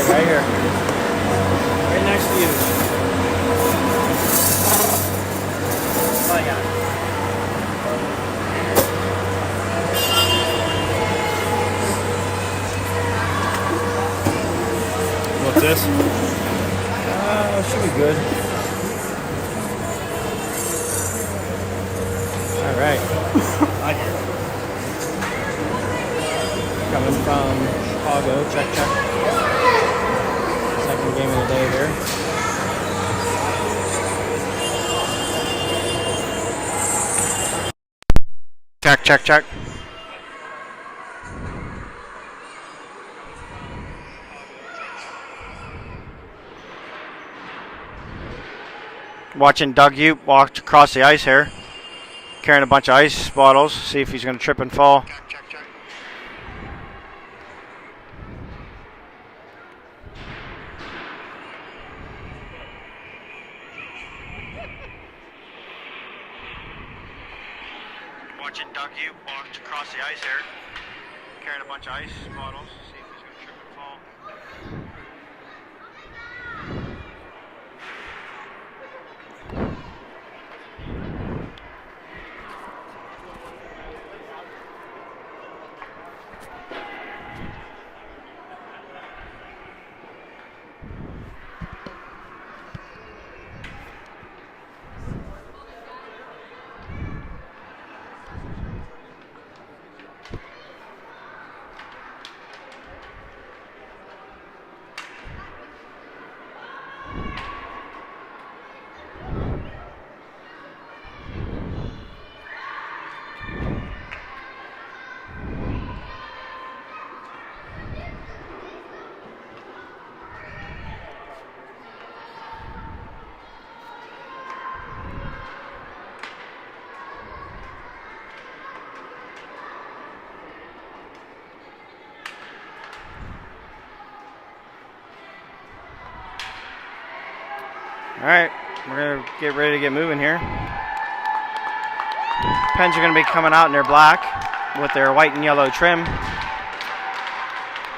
Right here. Right next to you. Oh, I got it. What's this? Should be good. All right. Coming from Chicago. Check. Second game of the day here. Check. Watching Doug Yoop walk across the ice here, carrying a bunch of ice bottles, see if he's going to trip and fall. Check. Watching Doug Yoop walk across the ice here, carrying a bunch of ice bottles, see if he's going to trip and fall. All right, we're going to get ready to get moving here. Pens are going to be coming out in their black with their white and yellow trim.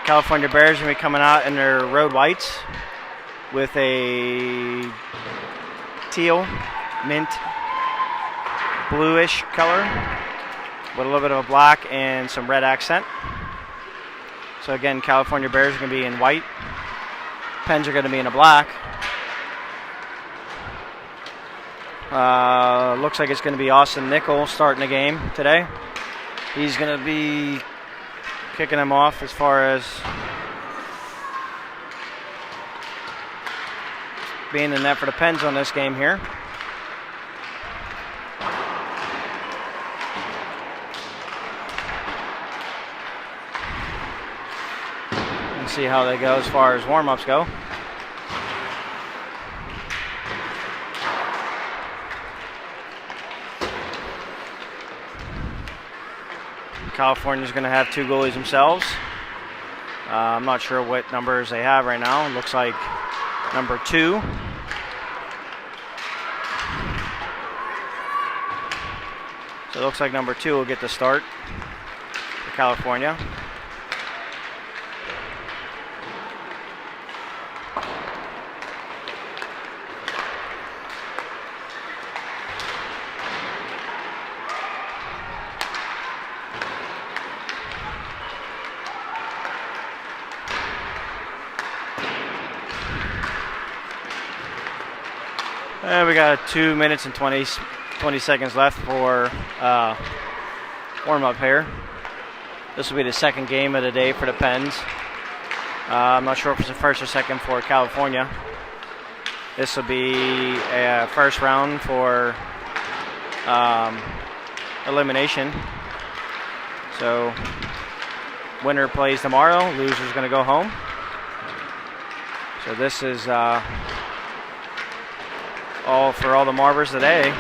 California Bears are going to be coming out in their road whites with a teal, mint, bluish color with a little bit of a black and some red accent. So again, California Bears are going to be in white. Pens are going to be in a black. Looks like it's going to be Austin Nickel starting the game today. He's going to be kicking them off as far as being the net for the Pens on this game here. And see how they go as far as warm-ups go. California's going to have two goalies themselves. I'm not sure what numbers they have right now. It looks like number 2. So it looks like number 2 will get the start for California. And we got 2 minutes and 20 seconds left for warm-up here. This will be the second game of the day for the Pens. I'm not sure if it's the first or second for California. This will be a first round for elimination. So winner plays tomorrow, loser's going to go home. So this is all for all the Marbers today.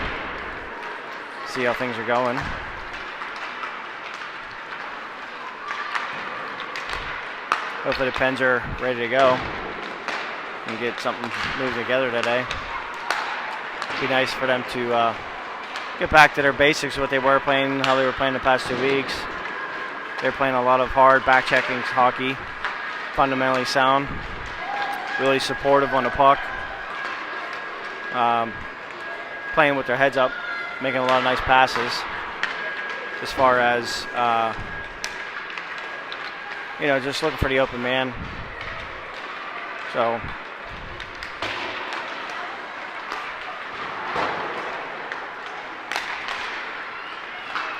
See how things are going. Hopefully the Pens are ready to go and get something moved together today. Be nice for them to get back to their basics, what they were playing, how they were playing the past 2 weeks. They're playing a lot of hard back-checking hockey, fundamentally sound. really supportive on the puck, playing with their heads up, making a lot of nice passes. As far as just looking for the open man. So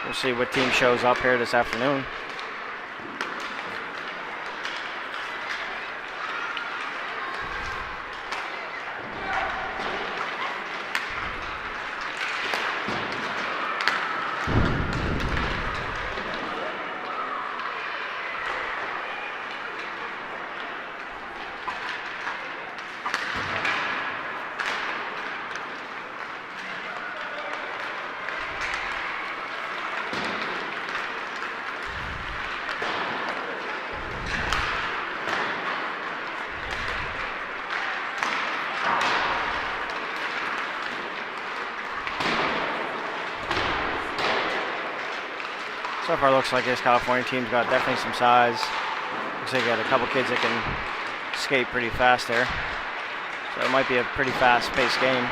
we'll see what team shows up here this afternoon. So far, looks like this California team's got definitely some size. Looks like they got a couple kids that can skate pretty fast there. So it might be a pretty fast-paced game.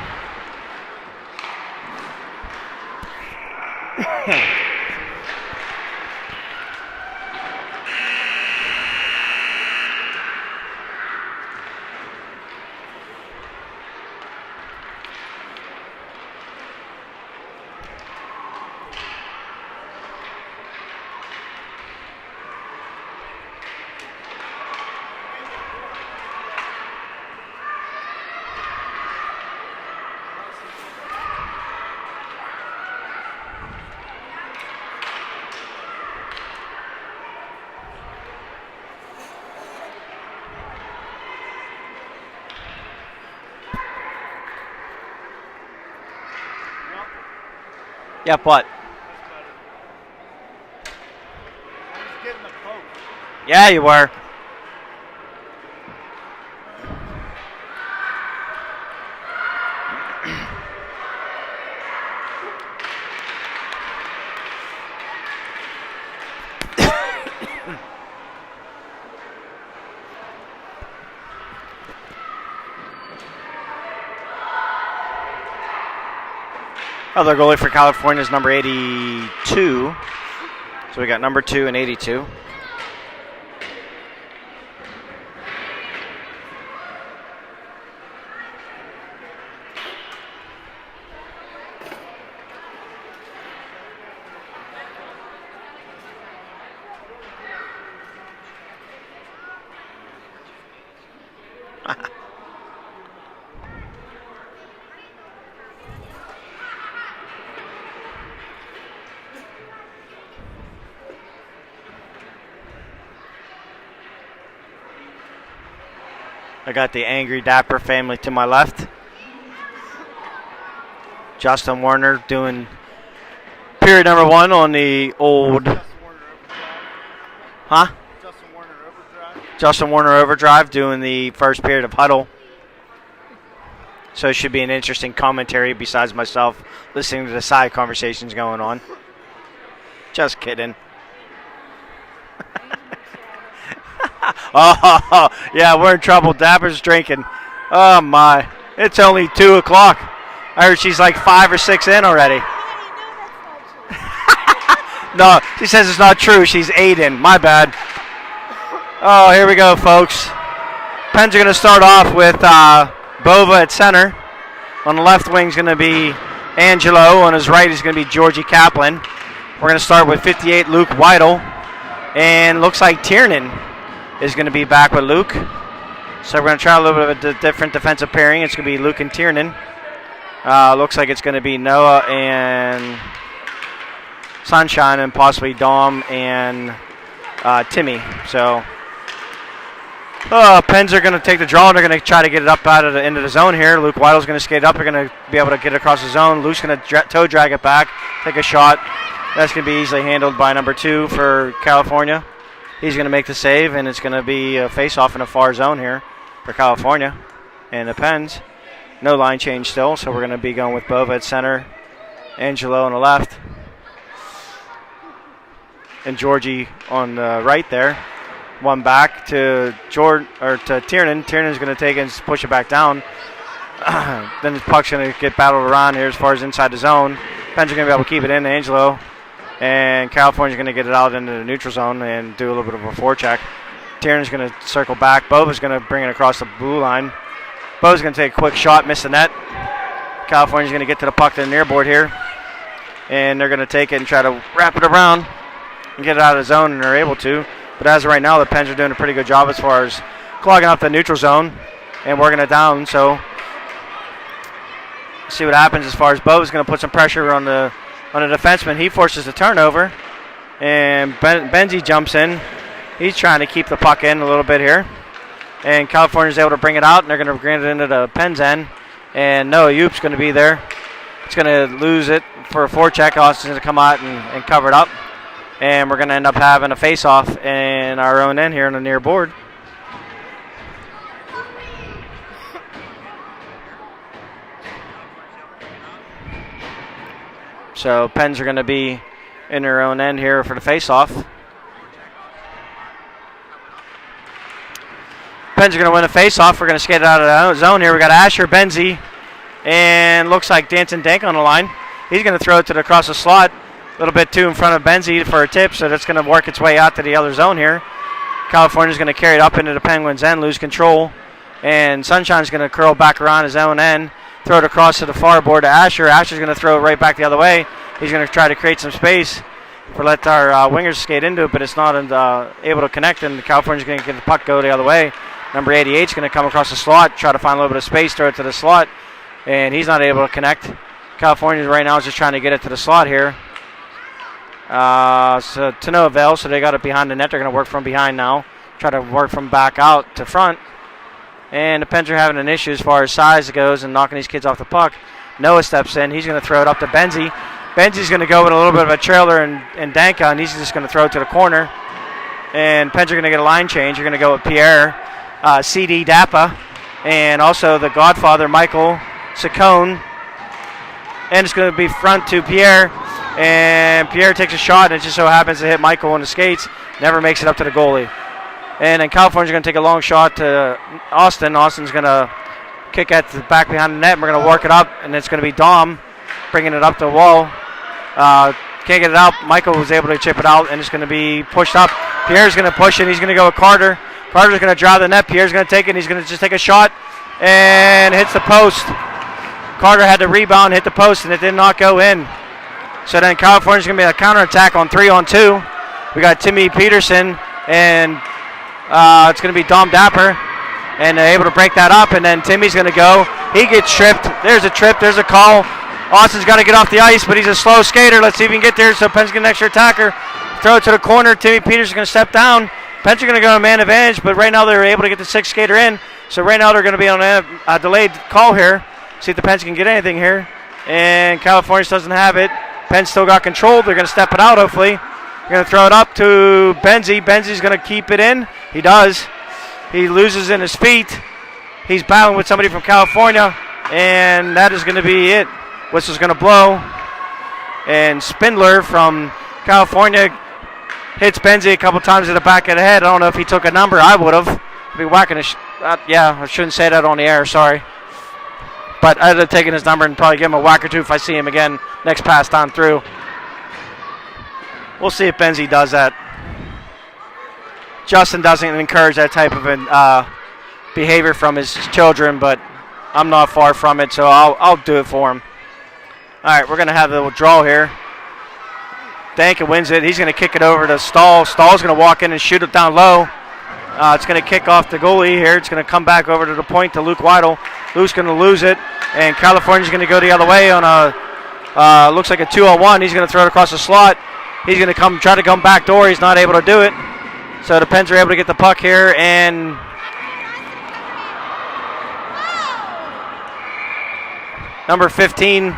Yep, what? Yeah, you were. Other goalie for California is number 82. So we got number 2 and 82. I got the angry Dapper family to my left. Justin Warner doing period number 1 on the old... Huh? Justin Warner Overdrive doing the first period of huddle. So it should be an interesting commentary besides myself listening to the side conversations going on. Just kidding. Oh, yeah, we're in trouble. Dapper's drinking. Oh, my. It's only 2 o'clock. I heard she's like 5 or 6 in already. No, she says it's not true. She's 8 in. My bad. Oh, here we go, folks. Pens are going to start off with Bova at center. On the left wing is going to be Angelo. On his right is going to be Georgie Kaplan. We're going to start with 58, Luke Weidel. And looks like Tiernan is going to be back with Luke. So we're going to try a little bit of a different defensive pairing. It's going to be Luke and Tiernan. Looks like it's going to be Noah and Sunshine and possibly Dom and Timmy. So Pens are going to take the draw and they're going to try to get it up out of the end of the zone here. Luke Weidel's going to skate up. They're going to be able to get it across the zone. Luke's going to toe drag it back, take a shot. That's going to be easily handled by number 2 for California. He's going to make the save, and it's going to be a face-off in a far zone here for California. And the Pens, no line change still, so we're going to be going with Bova at center, Angelo on the left, and Georgie on the right there. one back to Tiernan. Tiernan's going to take it and push it back down. Then the puck's going to get battled around here as far as inside the zone. Pens are going to be able to keep it in to Angelo. And California's going to get it out into the neutral zone and do a little bit of a forecheck. Tiernan's going to circle back. Bova's going to bring it across the blue line. Bova's going to take a quick shot, miss the net. California's going to get to the puck to the near board here. And they're going to take it and try to wrap it around and get it out of the zone, and they're able to. But as of right now, the Pens are doing a pretty good job as far as clogging up the neutral zone and working it down. So see what happens as far as Bova's going to put some pressure on the defenseman. He forces the turnover, and Benzie jumps in. He's trying to keep the puck in a little bit here. And California's able to bring it out, and they're going to bring it into the Pens end. And Noah Youp's going to be there. It's going to lose it for a forecheck. Austin's going to come out and cover it up. And we're going to end up having a face-off in our own end here on the near board. So Pens are going to be in their own end here for the face-off. Pens are going to win the face-off. We're going to skate it out of the zone here. We got Asher, Benzie, and looks like Danton Dank on the line. He's going to throw it to across the slot. A little bit too in front of Benzie for a tip, so that's going to work its way out to the other zone here. California's going to carry it up into the Penguins' end, lose control. And Sunshine's going to curl back around his own end, throw it across to the far board to Asher. Asher's going to throw it right back the other way. He's going to try to create some space for let our wingers skate into it, but it's not able to connect, and California's going to get the puck go the other way. Number 88 is going to come across the slot, try to find a little bit of space, throw it to the slot, and he's not able to connect. California right now is just trying to get it to the slot here. So to no avail, so they got it behind the net. They're going to work from behind now, try to work from back out to front. And the Pens are having an issue as far as size goes and knocking these kids off the puck. Noah steps in. He's going to throw it up to Benzie. Benzie's going to go with a little bit of a trailer and Danka, and he's just going to throw it to the corner. And Pens are going to get a line change. You're going to go with Pierre, CD Dappa, and also the Godfather, Michael Saccone. And it's going to be front to Pierre. And Pierre takes a shot, and it just so happens to hit Michael on the skates. Never makes it up to the goalie. And then California's going to take a long shot to Austin. Austin's going to kick at the back behind the net, and we're going to work it up. And it's going to be Dom bringing it up the wall. Can't get it out. Michael was able to chip it out, and it's going to be pushed up. Pierre's going to push it. He's going to go with Carter. Carter's going to drive the net. Pierre's going to take it, and he's going to just take a shot and hits the post. Carter had to rebound, hit the post, and it did not go in. So then California's going to be a counterattack on 3-on-2. We got Timmy Peterson, and it's going to be Dom Dapper. And they're able to break that up, and then Timmy's going to go. He gets tripped. There's a trip. There's a call. Austin's got to get off the ice, but he's a slow skater. Let's see if he can get there. So Pens get an extra attacker. Throw it to the corner. Timmy Peterson's going to step down. Pens are going to go on man advantage, but right now they're able to get the sixth skater in. So right now they're going to be on a delayed call here. See if the Pens can get anything here. And California doesn't have it. Pens still got control. They're going to step it out, hopefully. They're going to throw it up to Benzie. Benzie's going to keep it in. He does. He loses in his feet. He's battling with somebody from California. And that is going to be it. Whistle's going to blow. And Spindler from California hits Benzie a couple times in the back of the head. I don't know if he took a number. I would have. Be whacking his. Yeah, I shouldn't say that on the air. Sorry. But I'd have taken his number and probably give him a whack or two if I see him again next pass down through. We'll see if Benzie does that. Justin doesn't encourage that type of behavior from his children, but I'm not far from it, so I'll do it for him. All right, we're going to have a little draw here. Danka wins it. He's going to kick it over to Stahl. Stahl's going to walk in and shoot it down low. It's going to kick off the goalie here. It's going to come back over to the point to Luke Weidel. Luke's going to lose it, and California's going to go the other way on a looks like a 2-on-1. He's going to throw it across the slot. He's going to try to come back door. He's not able to do it. So the Pens are able to get the puck here, and number 15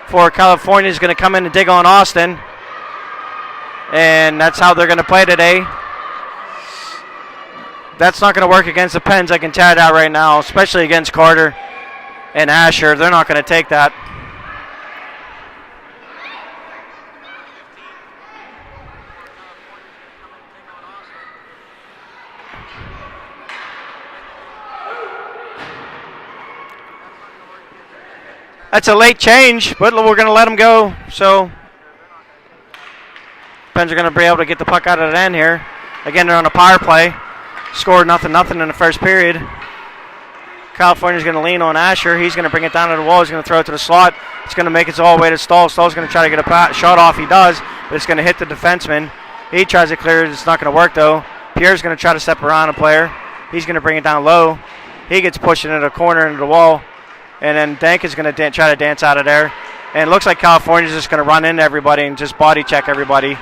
for California is going to come in and dig on Austin, and that's how they're going to play today. That's not going to work against the Pens. I can tell you that right now, especially against Carter and Asher. They're not going to take that. That's a late change, but we're going to let him go. So Pens are going to be able to get the puck out of the end here. Again, they're on a power play. Scored nothing in the first period. California's going to lean on Asher. He's going to bring it down to the wall. He's going to throw it to the slot. It's going to make its all the way to Stahl. Stahl's going to try to get a shot off. He does, but it's going to hit the defenseman. He tries to clear it. It's not going to work, though. Pierre's going to try to step around a player. He's going to bring it down low. He gets pushed into the corner, into the wall. And then Dank is going to try to dance out of there. And it looks like California's just going to run into everybody and just body check everybody.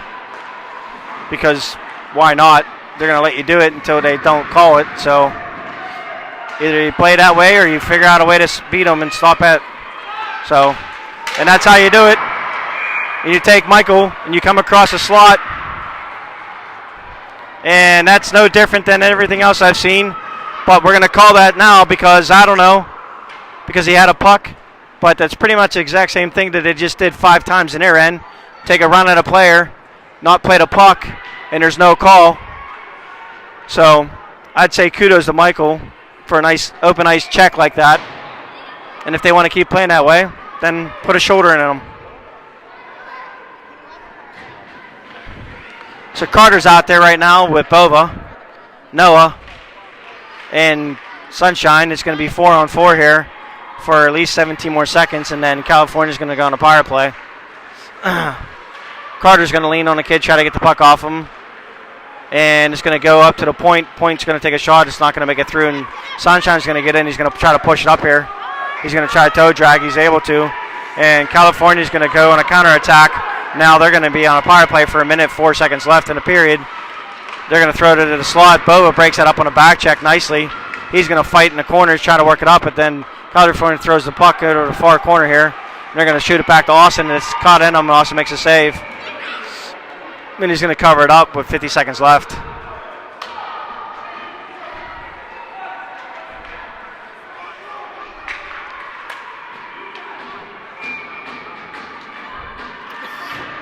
Because why not? They're going to let you do it until they don't call it. So either you play that way or you figure out a way to beat them and stop it. So, and that's how you do it. You take Michael and you come across a slot. And that's no different than everything else I've seen. But we're going to call that now because, I don't know, because he had a puck. But that's pretty much the exact same thing that they just did 5 times in their end. Take a run at a player, not play the puck, and there's no call. So I'd say kudos to Michael for a nice open ice check like that. And if they want to keep playing that way, then put a shoulder in them. So Carter's out there right now with Bova, Noah, and Sunshine. It's going to be 4-on-4 here for at least 17 more seconds, and then California's going to go on a power play. Carter's going to lean on the kid, try to get the puck off him. And it's going to go up to the point. Point's going to take a shot. It's not going to make it through. And Sunshine's going to get in. He's going to try to push it up here. He's going to try to toe drag. He's able to. And California's going to go on a counterattack. Now they're going to be on a power play for a minute, 4 seconds left in the period. They're going to throw it into the slot. Bova breaks that up on a back check nicely. He's going to fight in the corners, try to work it up. But then California throws the puck over the far corner here. And they're going to shoot it back to Austin. And it's caught in him. And Austin makes a save. And he's going to cover it up with 50 seconds left.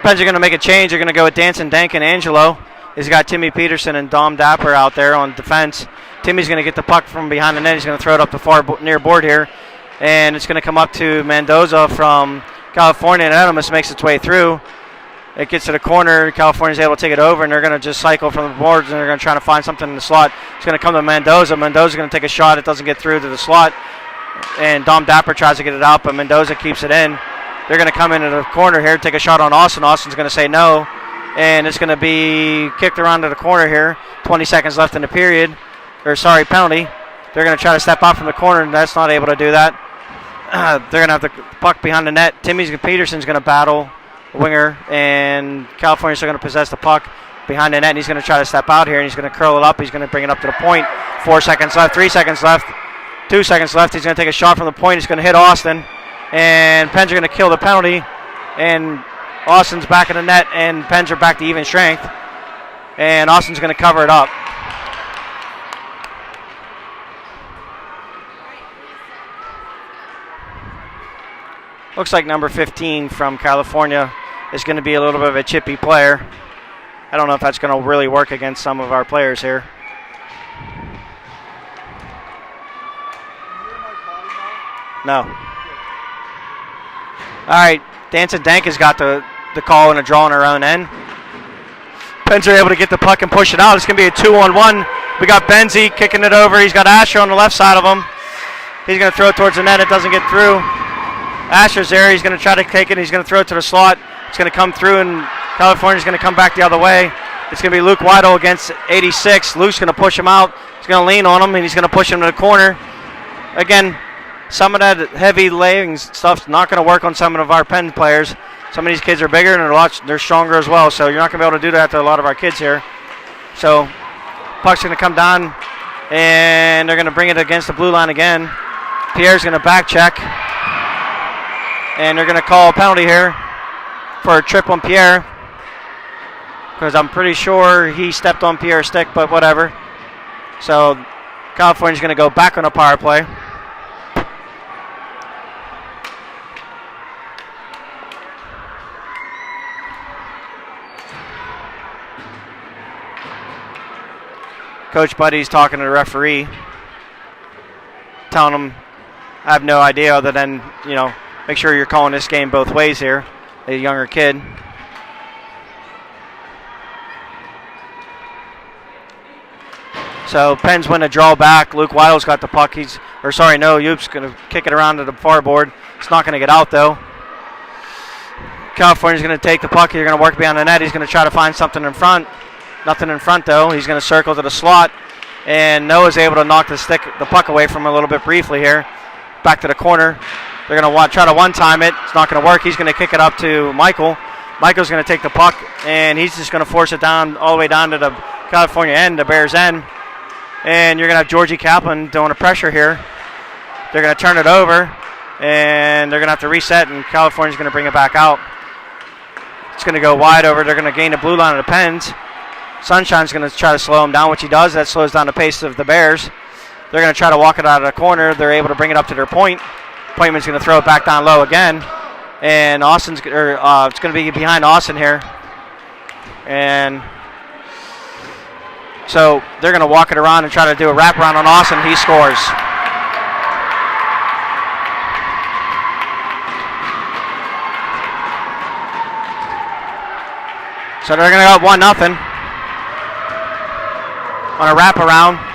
Pens are going to make a change. They're going to go with Danson, Dank, and Angelo. He's got Timmy Peterson and Dom Dapper out there on defense. Timmy's going to get the puck from behind the net. He's going to throw it up the far near board here. And it's going to come up to Mendoza from California. And Adamus makes its way through. It gets to the corner. California's able to take it over, and they're going to just cycle from the boards, and they're going to try to find something in the slot. It's going to come to Mendoza. Mendoza's going to take a shot. It doesn't get through to the slot. And Dom Dapper tries to get it out, but Mendoza keeps it in. They're going to come into the corner here, take a shot on Austin. Austin's going to say no, and it's going to be kicked around to the corner here. 20 seconds left in the period. Penalty. They're going to try to step out from the corner, and that's not able to do that. They're going to have the puck behind the net. Peterson's going to battle winger, and California's still going to possess the puck behind the net, and he's going to try to step out here, and he's going to curl it up. He's going to bring it up to the point. 4 seconds left, 3 seconds left, 2 seconds left. He's going to take a shot from the point. He's going to hit Austin, and Pens are going to kill the penalty, and Austin's back in the net, and Pens are back to even strength, and Austin's going to cover it up. Looks like number 15 from California is going to be a little bit of a chippy player. I don't know if that's going to really work against some of our players here. No. All right, Danson Dank has got the call and a draw on her own end. Pens are able to get the puck and push it out. It's going to be a 2-on-1. We got Benzie kicking it over. He's got Asher on the left side of him. He's going to throw it towards the net. It doesn't get through. Asher's there. He's going to try to take it. He's going to throw it to the slot. It's going to come through, and California's going to come back the other way. It's going to be Luke Weidel against 86. Luke's going to push him out. He's going to lean on him, and he's going to push him to the corner. Again, some of that heavy laying stuff's not going to work on some of our Penn players. Some of these kids are bigger, and they're stronger as well, so you're not going to be able to do that to a lot of our kids here. So puck's going to come down, and they're going to bring it against the blue line again. Pierre's going to back check. And they're going to call a penalty here for a trip on Pierre, because I'm pretty sure he stepped on Pierre's stick, but whatever. So California's going to go back on a power play. Coach Buddy's talking to the referee, telling him, I have no idea other than, Make sure you're calling this game both ways here. A younger kid. So Penn's win a draw back. Luke Weil's got the puck. Youp's going to kick it around to the far board. It's not going to get out, though. California's going to take the puck. You're going to work behind the net. He's going to try to find something in front. Nothing in front, though. He's going to circle to the slot. And Noah's able to knock the puck away from him a little bit briefly here. Back to the corner. They're going to try to one-time it. It's not going to work. He's going to kick it up to Michael. Michael's going to take the puck, and he's just going to force it down all the way down to the California end, the Bears end. And you're going to have Georgie Kaplan doing a pressure here. They're going to turn it over, and they're going to have to reset, and California's going to bring it back out. It's going to go wide over. They're going to gain the blue line of the Pens. Sunshine's going to try to slow him down, which he does. That slows down the pace of the Bears. They're going to try to walk it out of the corner. They're able to bring it up to their point. Pointman's going to throw it back down low again. And it's going to be behind Austin here. And so they're going to walk it around and try to do a wraparound on Austin. He scores. So they're going to go up 1-0 on a wraparound.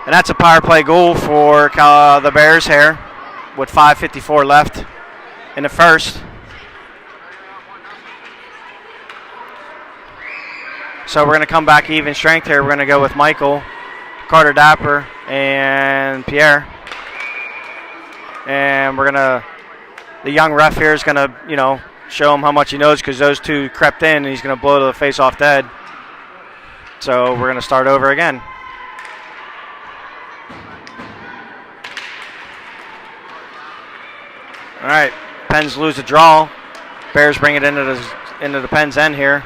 And that's a power play goal for the Bears here with 5:54 left in the first. So we're going to come back even strength here. We're going to go with Michael, Carter Dapper, and Pierre. And the young ref here is going to, show him how much he knows because those two crept in, and he's going to blow to the face-off dead. So we're going to start over again. All right, Pens lose a draw. Bears bring it into the Pens end here.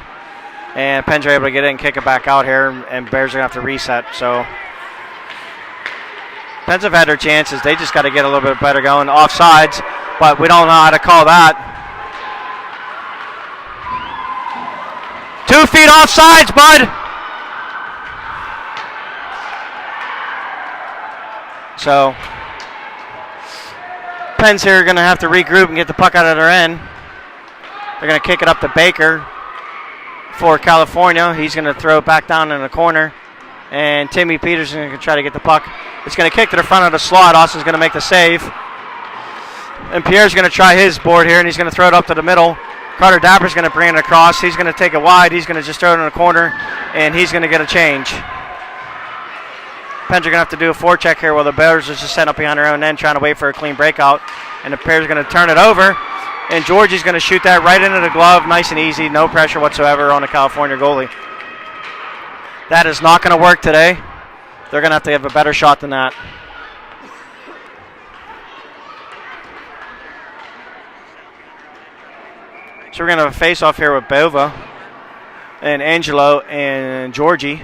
And Pens are able to get in and kick it back out here, and Bears are going to have to reset. So Pens have had their chances. They just got to get a little bit better going. Offsides, but we don't know how to call that. 2 feet offsides, bud. So Pens here are going to have to regroup and get the puck out of their end. They're going to kick it up to Baker for California. He's going to throw it back down in the corner. And Timmy Peterson is going to try to get the puck. It's going to kick to the front of the slot. Austin's going to make the save. And Pierre's going to try his board here, and he's going to throw it up to the middle. Carter Dapper's going to bring it across. He's going to take it wide. He's going to just throw it in the corner, and he's going to get a change. Pens are going to have to do a forecheck here while the Bears are just setting up behind their own end trying to wait for a clean breakout. And the Bears are going to turn it over. And Georgie's going to shoot that right into the glove, nice and easy, no pressure whatsoever on the California goalie. That is not going to work today. They're going to have a better shot than that. So we're going to have a face-off here with Bova and Angelo and Georgie,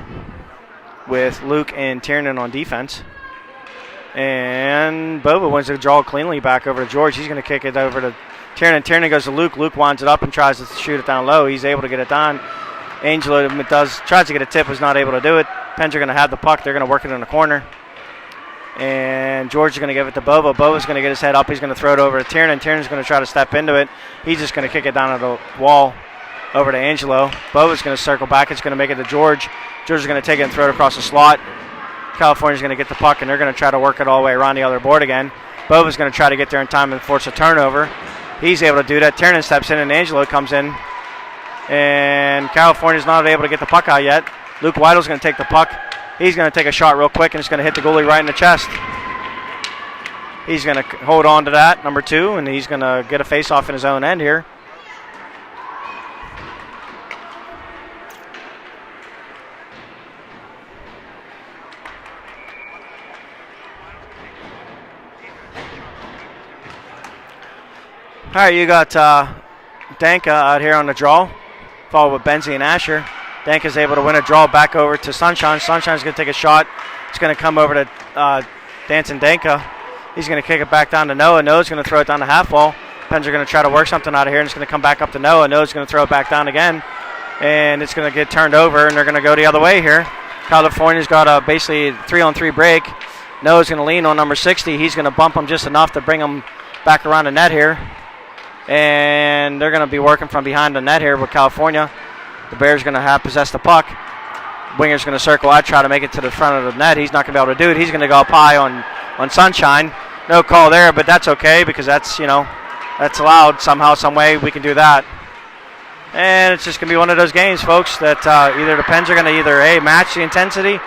with Luke and Tiernan on defense. And Bova wins the draw cleanly back over to George. He's going to kick it over to Tiernan. Tiernan goes to Luke. Luke winds it up and tries to shoot it down low. He's able to get it down. Angelo tries to get a tip, was not able to do it. Pens are going to have the puck. They're going to work it in the corner. And George is going to give it to Bova. Bova's going to get his head up. He's going to throw it over to Tiernan. Tiernan's going to try to step into it. He's just going to kick it down to the wall over to Angelo. Bova's going to circle back. It's going to make it to George. George is going to take it and throw it across the slot. California's going to get the puck, and they're going to try to work it all the way around the other board again. Bova's going to try to get there in time and force a turnover. He's able to do that. Tiernan steps in, and Angelo comes in. And California's not able to get the puck out yet. Luke Weidl's going to take the puck. He's going to take a shot real quick, and it's going to hit the goalie right in the chest. He's going to hold on to that, number 2, and he's going to get a face-off in his own end here. All right, you got Danka out here on the draw, followed with Benzie and Asher. Danka's able to win a draw back over to Sunshine. Sunshine's going to take a shot. It's going to come over to Danson Danka. He's going to kick it back down to Noah. Noah's going to throw it down the half wall. Pens are going to try to work something out of here, and it's going to come back up to Noah. Noah's going to throw it back down again, and it's going to get turned over, and they're going to go the other way here. California's got a basically 3-on-3 break. Noah's going to lean on number 60. He's going to bump him just enough to bring him back around the net here. And they're going to be working from behind the net here with California. The Bears going to have possessed the puck. Winger's going to circle out, try to make it to the front of the net. He's not going to be able to do it. He's going to go up high on Sunshine. No call there, but that's okay because that's, that's allowed somehow, some way we can do that. And it's just going to be one of those games, folks, that either the Pens are going to either, A, match the intensity,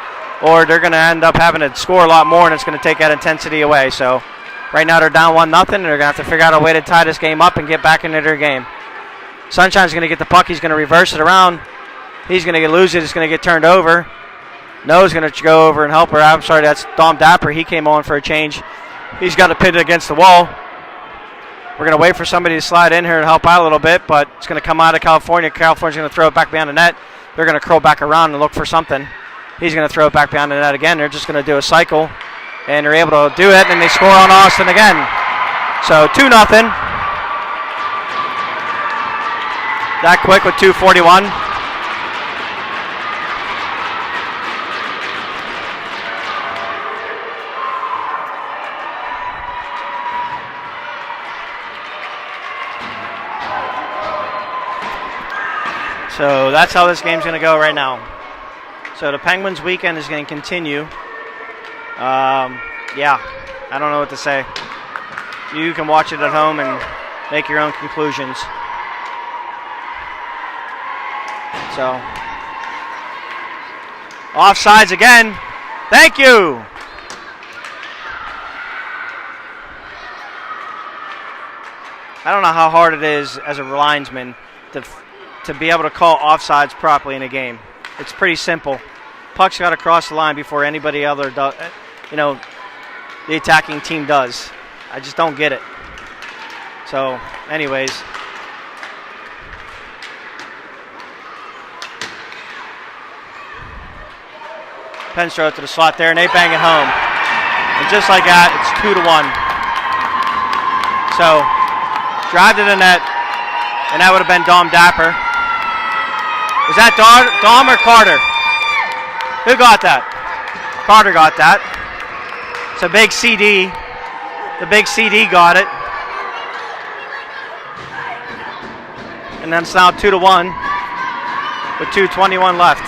or they're going to end up having to score a lot more, and it's going to take that intensity away. So right now they're down 1-0, and they're going to have to figure out a way to tie this game up and get back into their game. Sunshine's going to get the puck. He's going to reverse it around. He's going to lose it. It's going to get turned over. Noah's going to go over and help her. I'm sorry, that's Dom Dapper. He came on for a change. He's got to pin it against the wall. We're going to wait for somebody to slide in here and help out a little bit, but it's going to come out of California. California's going to throw it back behind the net. They're going to curl back around and look for something. He's going to throw it back behind the net again. They're just going to do a cycle, and they're able to do it, and they score on Austin again. So 2-0. That quick with 2:41. So that's how this game's going to go right now. So the Penguins' weekend is going to continue. Yeah, I don't know what to say. You can watch it at home and make your own conclusions. So, offsides again. Thank you. I don't know how hard it is as a linesman to be able to call offsides properly in a game. It's pretty simple. Puck's got to cross the line before anybody other does, the attacking team does. I just don't get it. So, anyways. Pens throw it to the slot there, and they bang it home. And just like that, it's 2-1. So, drive to the net, and that would have been Dom Dapper. Was that Dom or Carter? Who got that? Carter got that. It's a big CD. The big CD got it. And then it's now 2-1 with 2:21 left.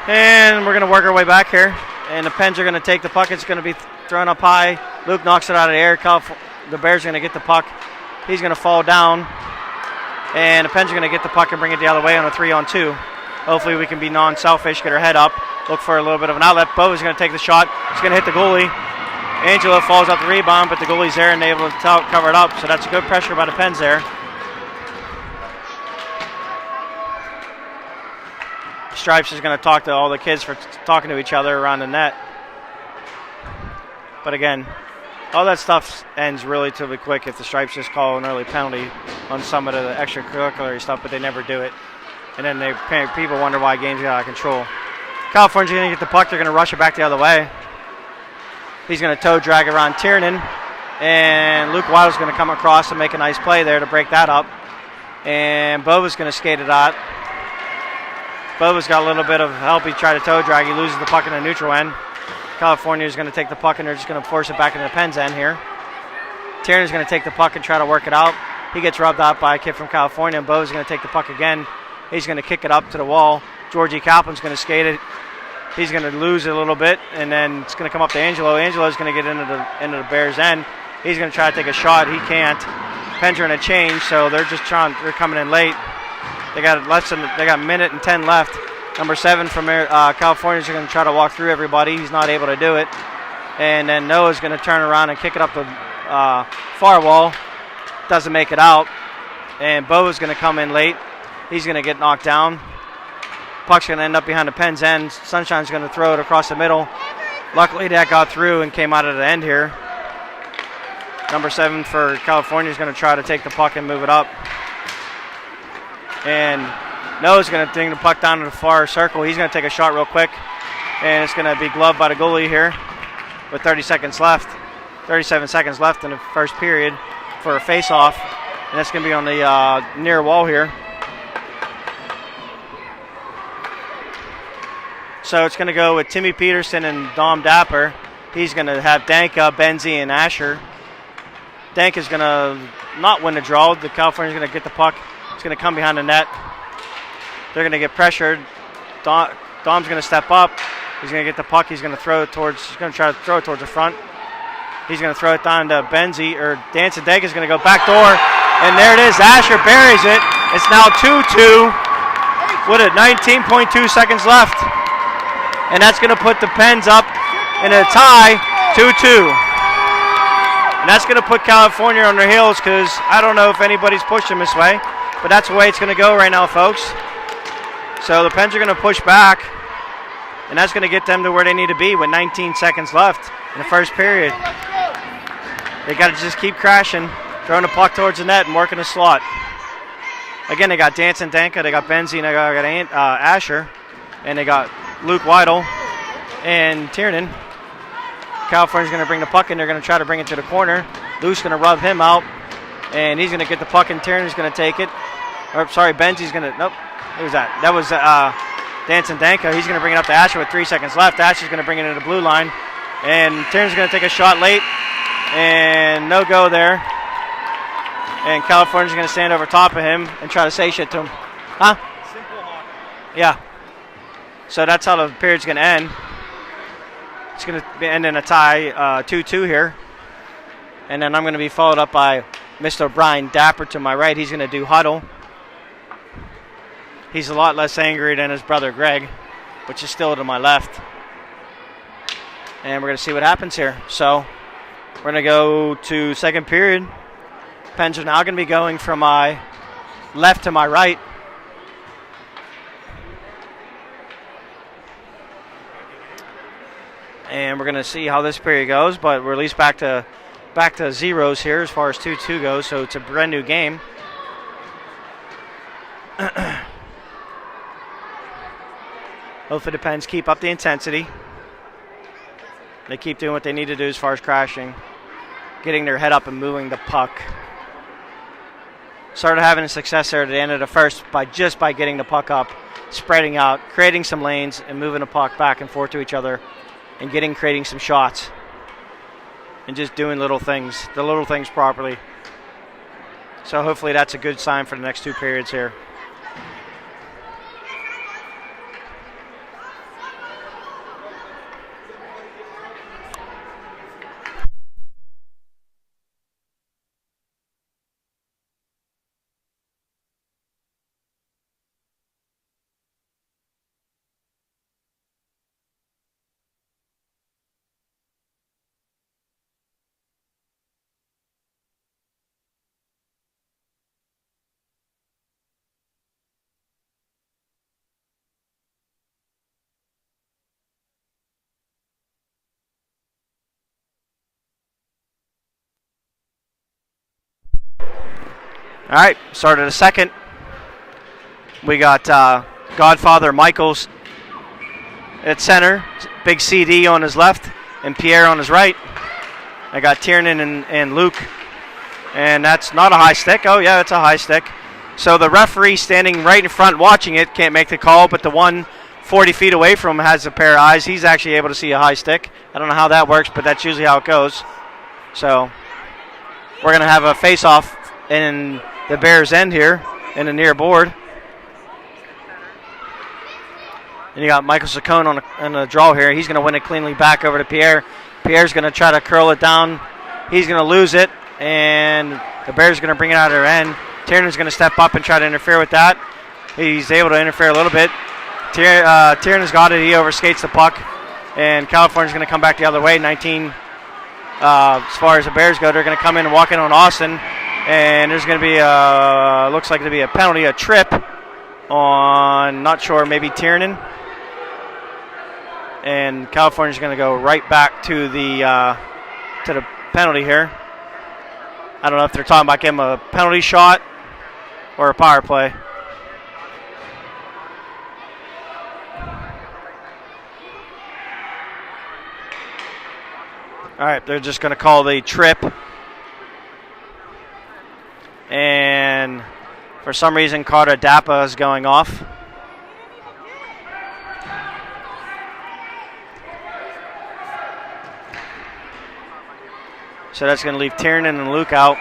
And we're going to work our way back here. And the Pens are going to take the puck. It's going to be thrown up high. Luke knocks it out of the air. The Bears are going to get the puck. He's going to fall down. And the Pens are going to get the puck and bring it the other way on a 3-on-2. Hopefully we can be non-selfish, get our head up, look for a little bit of an outlet. Bo is going to take the shot. He's going to hit the goalie. Angelo falls out the rebound, but the goalie's there and able to cover it up. So that's a good pressure by the Pens there. Stripes is going to talk to all the kids for talking to each other around the net. But again, all that stuff ends relatively quick if the Stripes just call an early penalty on some of the extracurricular stuff, but they never do it. And then people wonder why games get out of control. California's going to get the puck. They're going to rush it back the other way. He's going to toe drag around Tiernan. And Luke Waddle's going to come across and make a nice play there to break that up. And Bova's going to skate it out. Bova's got a little bit of help. He tried to toe drag. He loses the puck in the neutral end. California is going to take the puck, and they're just going to force it back into the Pens end here. Tiernan's going to take the puck and try to work it out. He gets rubbed out by a kid from California, and Bova's going to take the puck again. He's going to kick it up to the wall. Georgie Kaplan's going to skate it. He's going to lose it a little bit, and then it's going to come up to Angelo. Angelo's going to get into the Bears' end. He's going to try to take a shot. He can't. Pens are in a change, so they're coming in late. They got a minute and 10 left. Number 7 from California is going to try to walk through everybody. He's not able to do it. And then Noah's going to turn around and kick it up the far wall. Doesn't make it out. And Bova's going to come in late. He's going to get knocked down. Puck's going to end up behind the Pens end. Sunshine's going to throw it across the middle. Luckily that got through and came out of the end here. Number 7 for California is going to try to take the puck and move it up. And Noah's going to bring the puck down to the far circle. He's going to take a shot real quick. And it's going to be gloved by the goalie here with 30 seconds left. 37 seconds left in the first period. for a face-off, and that's going to be on the near wall here. So it's going to go with Timmy Peterson and Dom Dapper. He's going to have Danka, Benzie, and Asher. Danka's going to not win the draw. The California's going to get the puck. It's going to come behind the net. They're going to get pressured. Dom's going to step up. He's going to get the puck. He's going to throw it towards. He's going to try to throw it towards the front. He's going to throw it down to Benzie, or Danson Danka's going to go back door, and there it is. Asher buries it. It's now 2-2 with it 19.2 seconds left, and that's going to put the Pens up in a tie, 2-2. And that's going to put California on their heels, because I don't know if anybody's pushing this way, but that's the way it's going to go right now, folks. So the Pens are going to push back, and that's going to get them to where they need to be with 19 seconds left in the first period. They got to just keep crashing, throwing the puck towards the net and working the slot. Again, they got Danson Danka, they got Benzie, and they got Asher, and they got Luke Weidel and Tiernan. California's going to bring the puck in. They're going to try to bring it to the corner. Luke's going to rub him out, and he's going to get the puck, and Tiernan's going to take it. Or, sorry, Benzie's going to, nope, who was that? That was Danson Danka. He's going to bring it up to Asher with 3 seconds left. Asher's going to bring it into the blue line, and Tiernan's going to take a shot late. And no go there. And California's going to stand over top of him and try to say shit to him. Huh? Simple hockey. Yeah. So that's how the period's going to end. It's going to end in a tie, 2-2 here. And then I'm going to be followed up by Mr. Brian Dapper to my right. He's going to do huddle. He's a lot less angry than his brother Greg, which is still to my left. And we're going to see what happens here. So we're going to go to second period. Pens are now going to be going from my left to my right. And we're going to see how this period goes, but we're at least back to zeros here as far as 2-2 goes, so it's a brand new game. Hopefully the Pens keep up the intensity. They keep doing what they need to do as far as crashing, getting their head up and moving the puck. Started having success there at the end of the first by getting the puck up, spreading out, creating some lanes, and moving the puck back and forth to each other, and creating some shots, and just doing the little things properly. So hopefully that's a good sign for the next two periods here. All right, started a second. We got Godfather Michaels at center, big CD on his left, and Pierre on his right. I got Tiernan and Luke, and that's not a high stick. Oh, yeah, it's a high stick. So the referee standing right in front watching it can't make the call, but the one 40 feet away from him has a pair of eyes. He's actually able to see a high stick. I don't know how that works, but that's usually how it goes. So we're going to have a face-off in the Bears' end here in the near board. And you got Michael Saccone on the draw here. He's going to win it cleanly back over to Pierre. Pierre's going to try to curl it down. He's going to lose it, and the Bears are going to bring it out of their end. Tiernan's going to step up and try to interfere with that. He's able to interfere a little bit. Tiernan's got it. He overskates the puck, and California's going to come back the other way. 19 as far as the Bears go. They're going to come in and walk in on Austin. And there's going to be looks like to be a penalty, a trip on, not sure, maybe Tiernan. And California's going to go right back to the penalty here. I don't know if they're talking about giving a penalty shot or a power play. All right, they're just going to call the trip. For some reason, Carter Dappa is going off. So that's going to leave Tiernan and Luke out.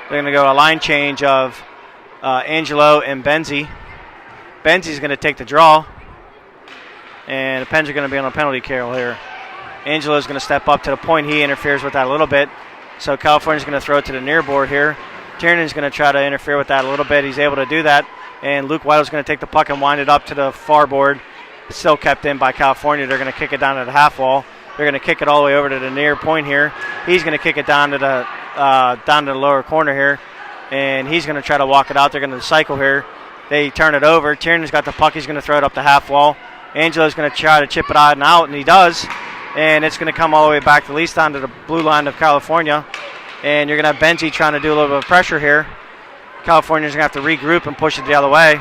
They're going to go a line change of Angelo and Benzie. Benzie's going to take the draw. And the Pens are going to be on a penalty kill here. Angelo's going to step up to the point. He interferes with that a little bit. So California's going to throw it to the near board here. Tiernan's going to try to interfere with that a little bit. He's able to do that. And Luke Whitle's going to take the puck and wind it up to the far board. It's still kept in by California. They're going to kick it down to the half wall. They're going to kick it all the way over to the near point here. He's going to kick it down to the lower corner here. And he's going to try to walk it out. They're going to cycle here. They turn it over. Tiernan's got the puck. He's going to throw it up the half wall. Angelo's going to try to chip it out and out, and he does. And it's going to come all the way back at least onto the blue line of California. And you're going to have Benzie trying to do a little bit of pressure here. California's going to have to regroup and push it the other way.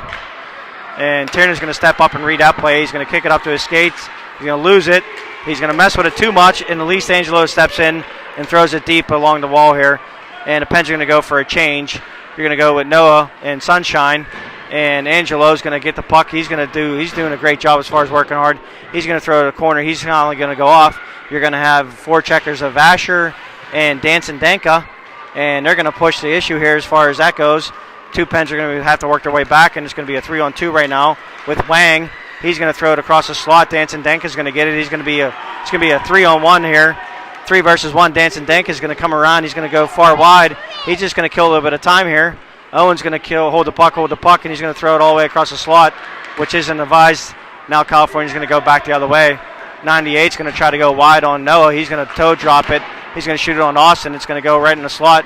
And Tiernan's going to step up and read that play. He's going to kick it up to his skates. He's going to lose it. He's going to mess with it too much, and at least Angelo steps in and throws it deep along the wall here. And the Pens are going to go for a change. You're going to go with Noah and Sunshine. And Angelo's going to get the puck. He's doing a great job as far as working hard. He's going to throw it to the corner. He's not only going to go off. You're going to have four checkers of Asher and Danson Danka, and they're going to push the issue here as far as that goes. Two Pens are going to have to work their way back, and it's going to be a 3-on-2 right now with Wang. He's going to throw it across the slot. Danson Danka's going to get it. It's going to be a 3-on-1 here. 3 versus 1. Danson Danka's going to come around. He's going to go far wide. He's just going to kill a little bit of time here. Owen's going to hold the puck, and he's going to throw it all the way across the slot, which isn't advised. Now California's going to go back the other way. 98's going to try to go wide on Noah. He's going to toe drop it. He's going to shoot it on Austin. It's going to go right in the slot,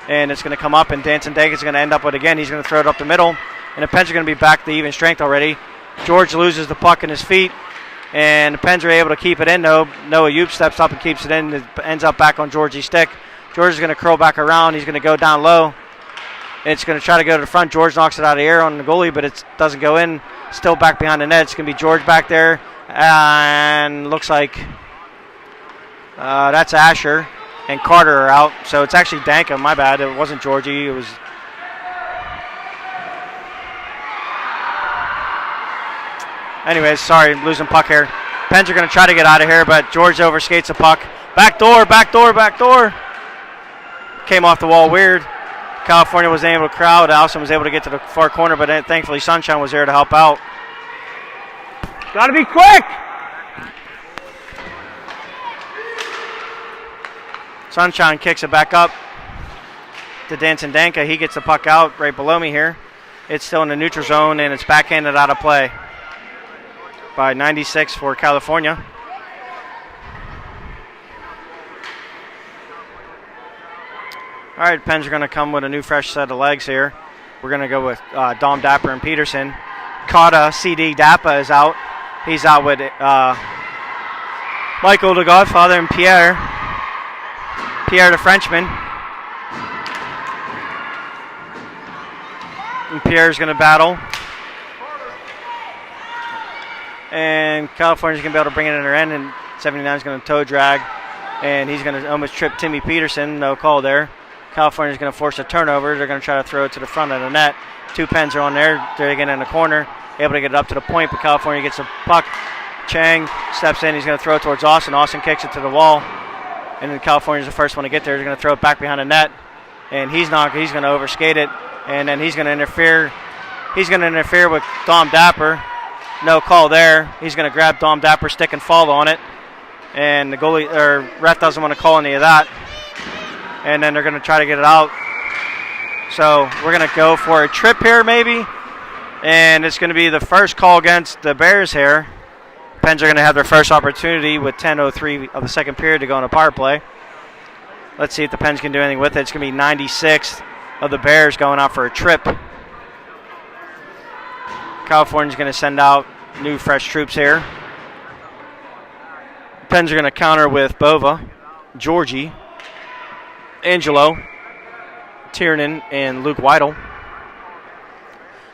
and it's going to come up, and Danson Danka's going to end up with it again. He's going to throw it up the middle, and the Pens are going to be back to even strength already. George loses the puck in his feet, and the Pens are able to keep it in. Noah Yoop steps up and keeps it in. It ends up back on Georgie's stick. George is going to curl back around. He's going to go down low. It's going to try to go to the front. George knocks it out of the air on the goalie, but it doesn't go in. Still back behind the net. It's going to be George back there. And looks like that's Asher and Carter are out. So it's actually Danka. My bad. It wasn't Georgie. It was. Anyways, sorry, losing puck here. Pens are going to try to get out of here, but George overskates the puck. Back door. Came off the wall weird. California was able to crowd. Allison was able to get to the far corner, but thankfully Sunshine was there to help out. Got to be quick! Sunshine kicks it back up to Danson Danka. He gets the puck out right below me here. It's still in the neutral zone, and it's backhanded out of play by 96 for California. All right, Pens are going to come with a new fresh set of legs here. We're going to go with Dom Dapper and Peterson. Kata CD Dappa is out. He's out with Michael the Godfather and Pierre the Frenchman. And Pierre's going to battle. And California's going to be able to bring it in their end, and 79 is going to toe drag. And he's going to almost trip Timmy Peterson. No call there. California's going to force a turnover. They're going to try to throw it to the front of the net. Two Pens are on there. They're getting in the corner, able to get it up to the point, but California gets the puck. Chang steps in. He's going to throw it towards Austin. Austin kicks it to the wall, and then California's the first one to get there. They're going to throw it back behind the net, and he's going to overskate it, and then he's going to interfere. He's going to interfere with Dom Dapper. No call there. He's going to grab Dom Dapper's stick and fall on it, and the goalie or ref doesn't want to call any of that. And then they're going to try to get it out. So we're going to go for a trip here maybe. And it's going to be the first call against the Bears here. Pens are going to have their first opportunity with 10:03 of the second period to go on a power play. Let's see if the Pens can do anything with it. It's going to be 96 of the Bears going out for a trip. California's going to send out new fresh troops here. Pens are going to counter with Bova, Georgie, Angelo, Tiernan, and Luke Weidel.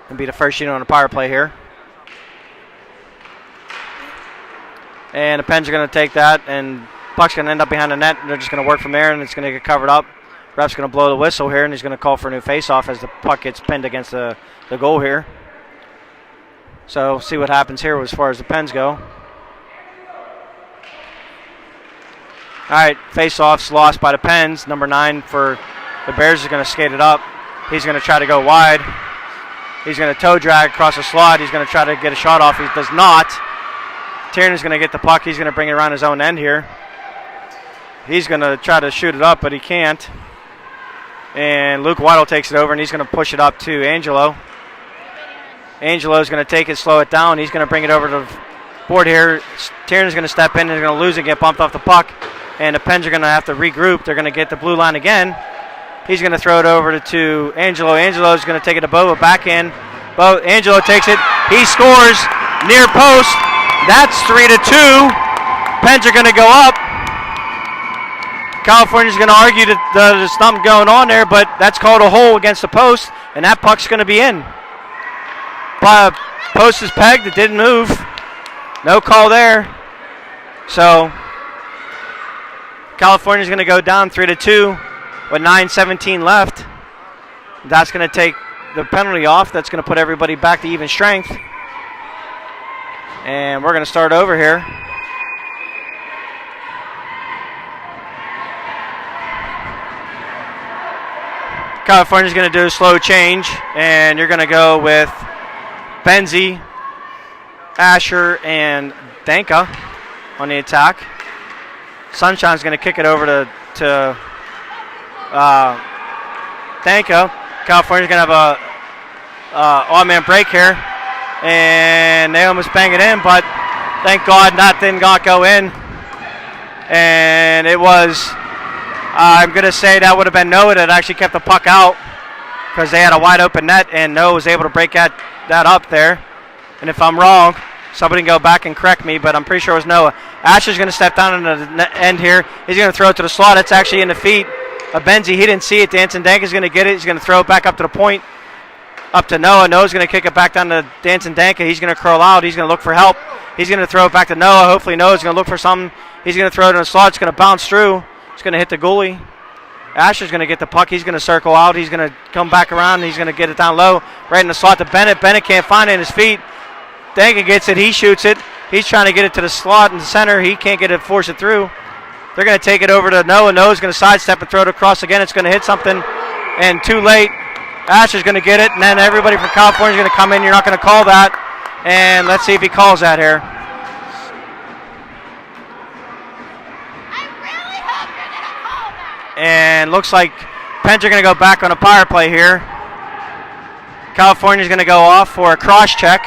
And be the first unit on the power play here. And the Pens are going to take that, and puck's going to end up behind the net. They're just going to work from there, and it's going to get covered up Ref's going to blow the whistle here, and he's going to call for a new face-off as the puck gets pinned against the goal here. So see what happens here as far as the Pens go. All right, face-off's lost by the Pens. Number 9 for the Bears is going to skate it up. He's going to try to go wide. He's going to toe drag across the slot. He's going to try to get a shot off. He does not. Tierney's going to get the puck. He's going to bring it around his own end here. He's going to try to shoot it up, but he can't. And Luke Waddle takes it over, and he's going to push it up to Angelo. Angelo's going to take it, slow it down. He's going to bring it over to the board here. Tierney's going to step in, and he's going to lose it, get bumped off the puck. And the Pens are going to have to regroup. They're going to get the blue line again. He's going to throw it over to Angelo. Angelo's going to take it to Bova, backhand. Angelo takes it. He scores near post. That's 3-2. Pens are going to go up. California's going to argue that there's something going on there, but that's called a hole against the post, and that puck's going to be in. Post is pegged. It didn't move. No call there. So California's going to go down 3-2 with 9:17 left. That's going to take the penalty off. That's going to put everybody back to even strength. And we're going to start over here. California's going to do a slow change, and you're going to go with Benzie, Asher, and Danka on the attack. Sunshine's going to kick it over to Danka. California's going to have a odd-man break here, and they almost bang it in, but thank God that did not go in. And it was, I'm going to say that would have been Noah that actually kept the puck out because they had a wide-open net, and Noah was able to break that up there. And if I'm wrong, somebody can go back and correct me, but I'm pretty sure it was Noah. Asher's going to step down into the end here. He's going to throw it to the slot. It's actually in the feet of Benzie. He didn't see it. Danson Danka's going to get it. He's going to throw it back up to the point, up to Noah. Noah's going to kick it back down to Danson Danka. He's going to curl out. He's going to look for help. He's going to throw it back to Noah. Hopefully Noah's going to look for something. He's going to throw it in the slot. It's going to bounce through. It's going to hit the goalie. Asher's going to get the puck. He's going to circle out. He's going to come back around. He's going to get it down low, right in the slot to Bennett. Bennett can't find it in his feet. Danka gets it. He shoots it. He's trying to get it to the slot in the center. He can't get it, force it through. They're going to take it over to Noah. Noah's going to sidestep and throw it across again. It's going to hit something, and too late. Asher's going to get it, and then everybody from California is going to come in. You're not going to call that. And let's see if he calls that here. And looks like Pens are going to go back on a power play here. California's going to go off for a cross check.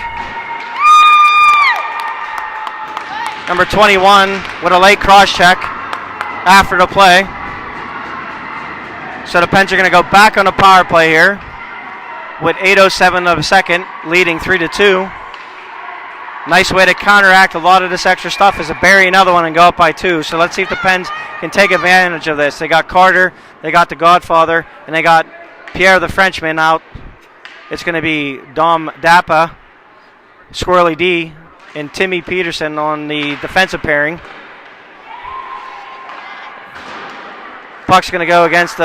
Number 21 with a late cross check after the play. So the Pens are going to go back on a power play here with 8:07 of a second, leading 3-2. Nice way to counteract a lot of this extra stuff is to bury another one and go up by 2. So let's see if the Pens can take advantage of this. They got Carter, they got the Godfather, and they got Pierre the Frenchman out. It's going to be Dom Dappa, Squirrely D, and Timmy Peterson on the defensive pairing. Puck's going to go against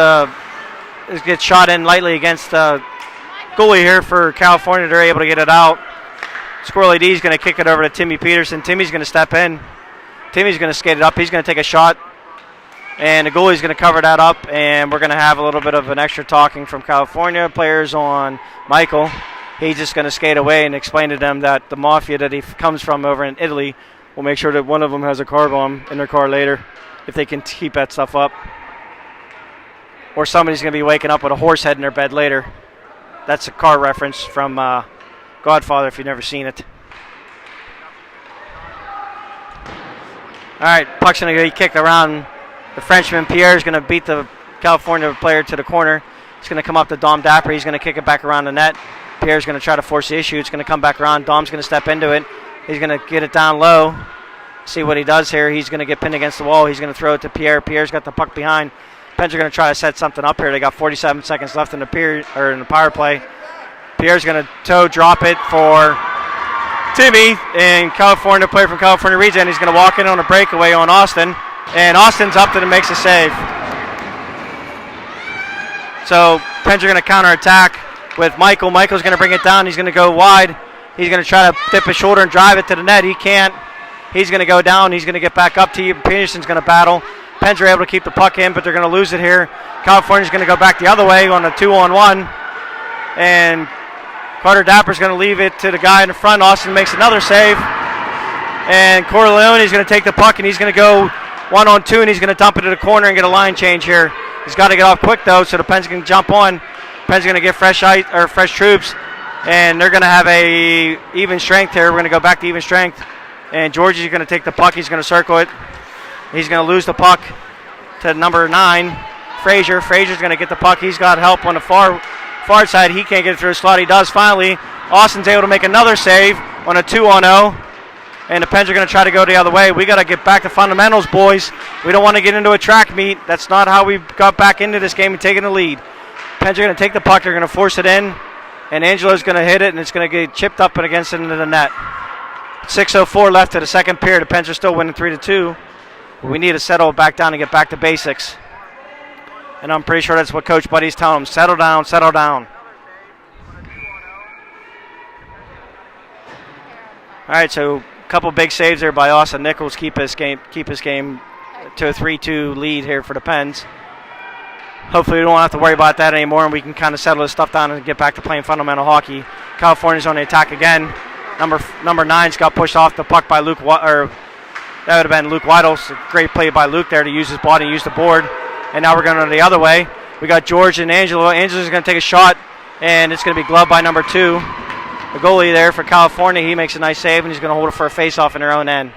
gets shot in lightly against the goalie here for California. They're able to get it out. Squirrely D is going to kick it over to Timmy Peterson. Timmy's going to step in. Timmy's going to skate it up. He's going to take a shot. And the goalie's going to cover that up. And we're going to have a little bit of an extra talking from California players on Michael. He's just going to skate away and explain to them that the mafia that he comes from over in Italy will make sure that one of them has a car bomb in their car later if they can keep that stuff up. Or somebody's going to be waking up with a horse head in their bed later. That's a car reference from Godfather if you've never seen it. All right, puck's going to get kicked around. The Frenchman Pierre is going to beat the California player to the corner. It's going to come up to Dom Dapper. He's going to kick it back around the net. Pierre's going to try to force the issue. It's going to come back around. Dom's going to step into it. He's going to get it down low. See what he does here. He's going to get pinned against the wall. He's going to throw it to Pierre. Pierre's got the puck behind. Pens are going to try to set something up here. They got 47 seconds left in the power play. Pierre's going to toe drop it for Timmy, and California player from California Region. He's going to walk in on a breakaway on Austin, and Austin's up and makes a save. So Pens are going to counterattack with Michael. Michael's going to bring it down. He's going to go wide. He's going to try to dip his shoulder and drive it to the net. He can't. He's going to go down. He's going to get back up to you. Peterson's going to battle. Pens are able to keep the puck in, but they're going to lose it here. California's going to go back the other way on a 2-on-1. And Carter Dapper's going to leave it to the guy in the front. Austin makes another save. And Corleone is going to take the puck, and he's going to go 1-on-2, and he's going to dump it to the corner and get a line change here. He's got to get off quick, though, so the Pens can jump on. Pens are going to get fresh troops, and they're going to have a even strength here. We're going to go back to even strength. And Georgie's going to take the puck. He's going to circle it. He's going to lose the puck to number 9, Frazier. Frazier's going to get the puck. He's got help on the far side. He can't get it through a slot. He does finally. Austin's able to make another save on a 2-on-0. And the Pens are going to try to go the other way. We got to get back to fundamentals, boys. We don't want to get into a track meet. That's not how we got back into this game and taking the lead. Pens are going to take the puck. They're going to force it in. And Angelo's going to hit it, and it's going to get chipped up and against into the net. 6:04 left to the second period. The Pens are still winning 3-2. We need to settle back down and get back to basics. And I'm pretty sure that's what Coach Buddy's telling them. Settle down, settle down. All right, so a couple big saves there by Austin Nichols keep his game to a 3-2 lead here for the Pens. Hopefully we don't have to worry about that anymore, and we can kind of settle this stuff down and get back to playing fundamental hockey. California's on the attack again. Number 9's got pushed off the puck by Luke, or that would have been Luke Weidel. Great play by Luke there to use his body and use the board. And now we're going the other way. We got George and Angelo. Angelo's going to take a shot, and it's going to be gloved by number 2. The goalie there for California, he makes a nice save, and he's going to hold it for a face-off in their own end.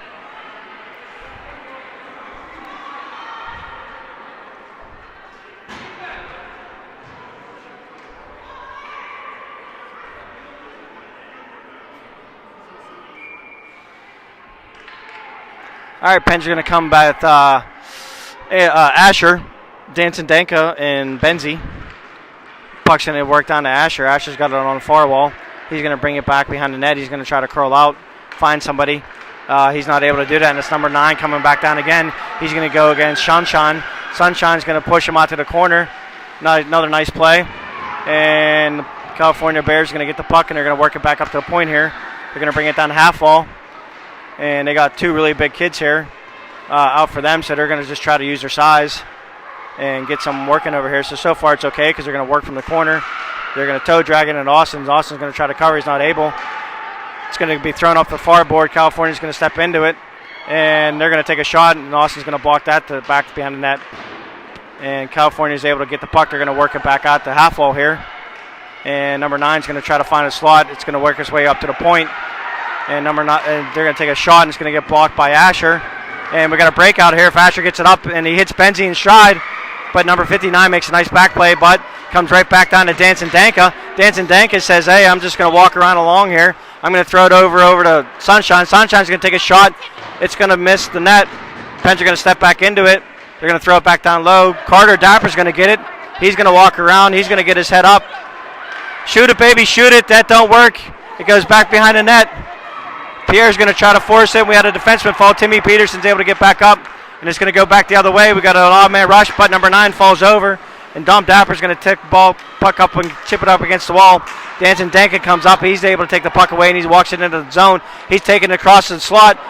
All right, Pens are going to come by with Asher, Danson Danka, and Benzie. Puck's going to work down to Asher. Asher's got it on the far wall. He's going to bring it back behind the net. He's going to try to curl out, find somebody. He's not able to do that, and it's number 9 coming back down again. He's going to go against Sunshine. Sunshine's going to push him out to the corner. Another nice play. And California Bears are going to get the puck, and they're going to work it back up to the point here. They're going to bring it down to half wall. And they got 2 really big kids here out for them, so they're going to just try to use their size and get some working over here. So far it's okay because they're going to work from the corner. They're going to toe drag it into Austin. Austin's going to try to cover. He's not able. It's going to be thrown off the far board. California's going to step into it, and they're going to take a shot, and Austin's going to block that to back behind the net. And California's able to get the puck. They're going to work it back out to half wall here. And number 9's going to try to find a slot. It's going to work its way up to the point. And they're going to take a shot, and it's going to get blocked by Asher. And we got a breakout here. If Asher gets it up, and he hits Benzie in stride, but number 59 makes a nice back play, but comes right back down to Danson Danka. Danson Danka says, hey, I'm just going to walk around along here. I'm going to throw it over to Sunshine. Sunshine's going to take a shot. It's going to miss the net. Pens are going to step back into it. They're going to throw it back down low. Carter Dapper's going to get it. He's going to walk around. He's going to get his head up. Shoot it, baby, shoot it. That don't work. It goes back behind the net. Pierre's going to try to force it. We had a defenseman fall. Timmy Peterson's able to get back up, and it's going to go back the other way. We got an odd man rush, but number 9 falls over, and Dom Dapper's going to take the ball, puck up and chip it up against the wall. Danson Danka comes up. He's able to take the puck away, and he walks it into the zone. He's taking it across the slot,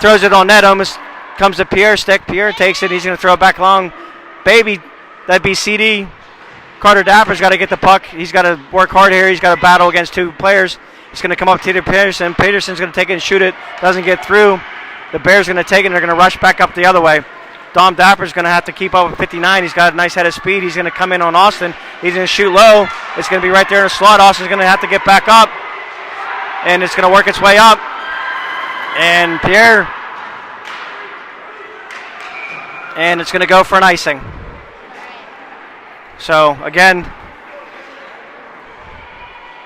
throws it on net. Almost comes to Pierre's stick. Pierre takes it. He's going to throw it back long. Baby, that'd be CD. Carter Dapper's got to get the puck. He's got to work hard here. He's got to battle against 2 players. It's going to come up to Peterson. Peterson's going to take it and shoot it. Doesn't get through. The Bears are going to take it, and they're going to rush back up the other way. Dom Dapper's going to have to keep up with 59. He's got a nice head of speed. He's going to come in on Austin. He's going to shoot low. It's going to be right there in the slot. Austin's going to have to get back up, and it's going to work its way up. And Pierre, and it's going to go for an icing. So, again,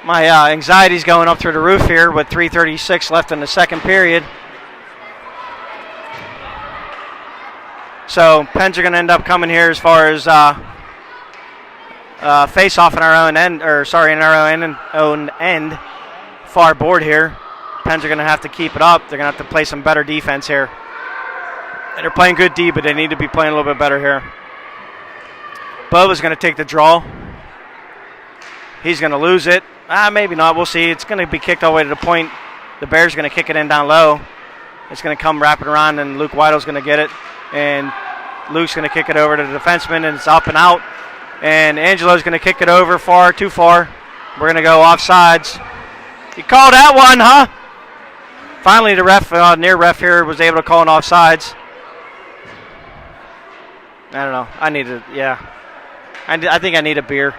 my anxiety's going up through the roof here with 3:36 left in the second period. So Pens are going to end up coming here as far as face-off in our own end, in our own end, far board here. Pens are going to have to keep it up. They're going to have to play some better defense here. And they're playing good D, but they need to be playing a little bit better here. Bova's going to take the draw. He's going to lose it. Maybe not. We'll see. It's going to be kicked all the way to the point. The Bears going to kick it in down low. It's going to come wrapping around, and Luke Weidl's going to get it. And Luke's going to kick it over to the defenseman, and it's up and out. And Angelo's going to kick it over far, too far. We're going to go offsides. You called that one, huh? Finally, the ref, near ref here, was able to call an offsides. I don't know. I think I need a beer.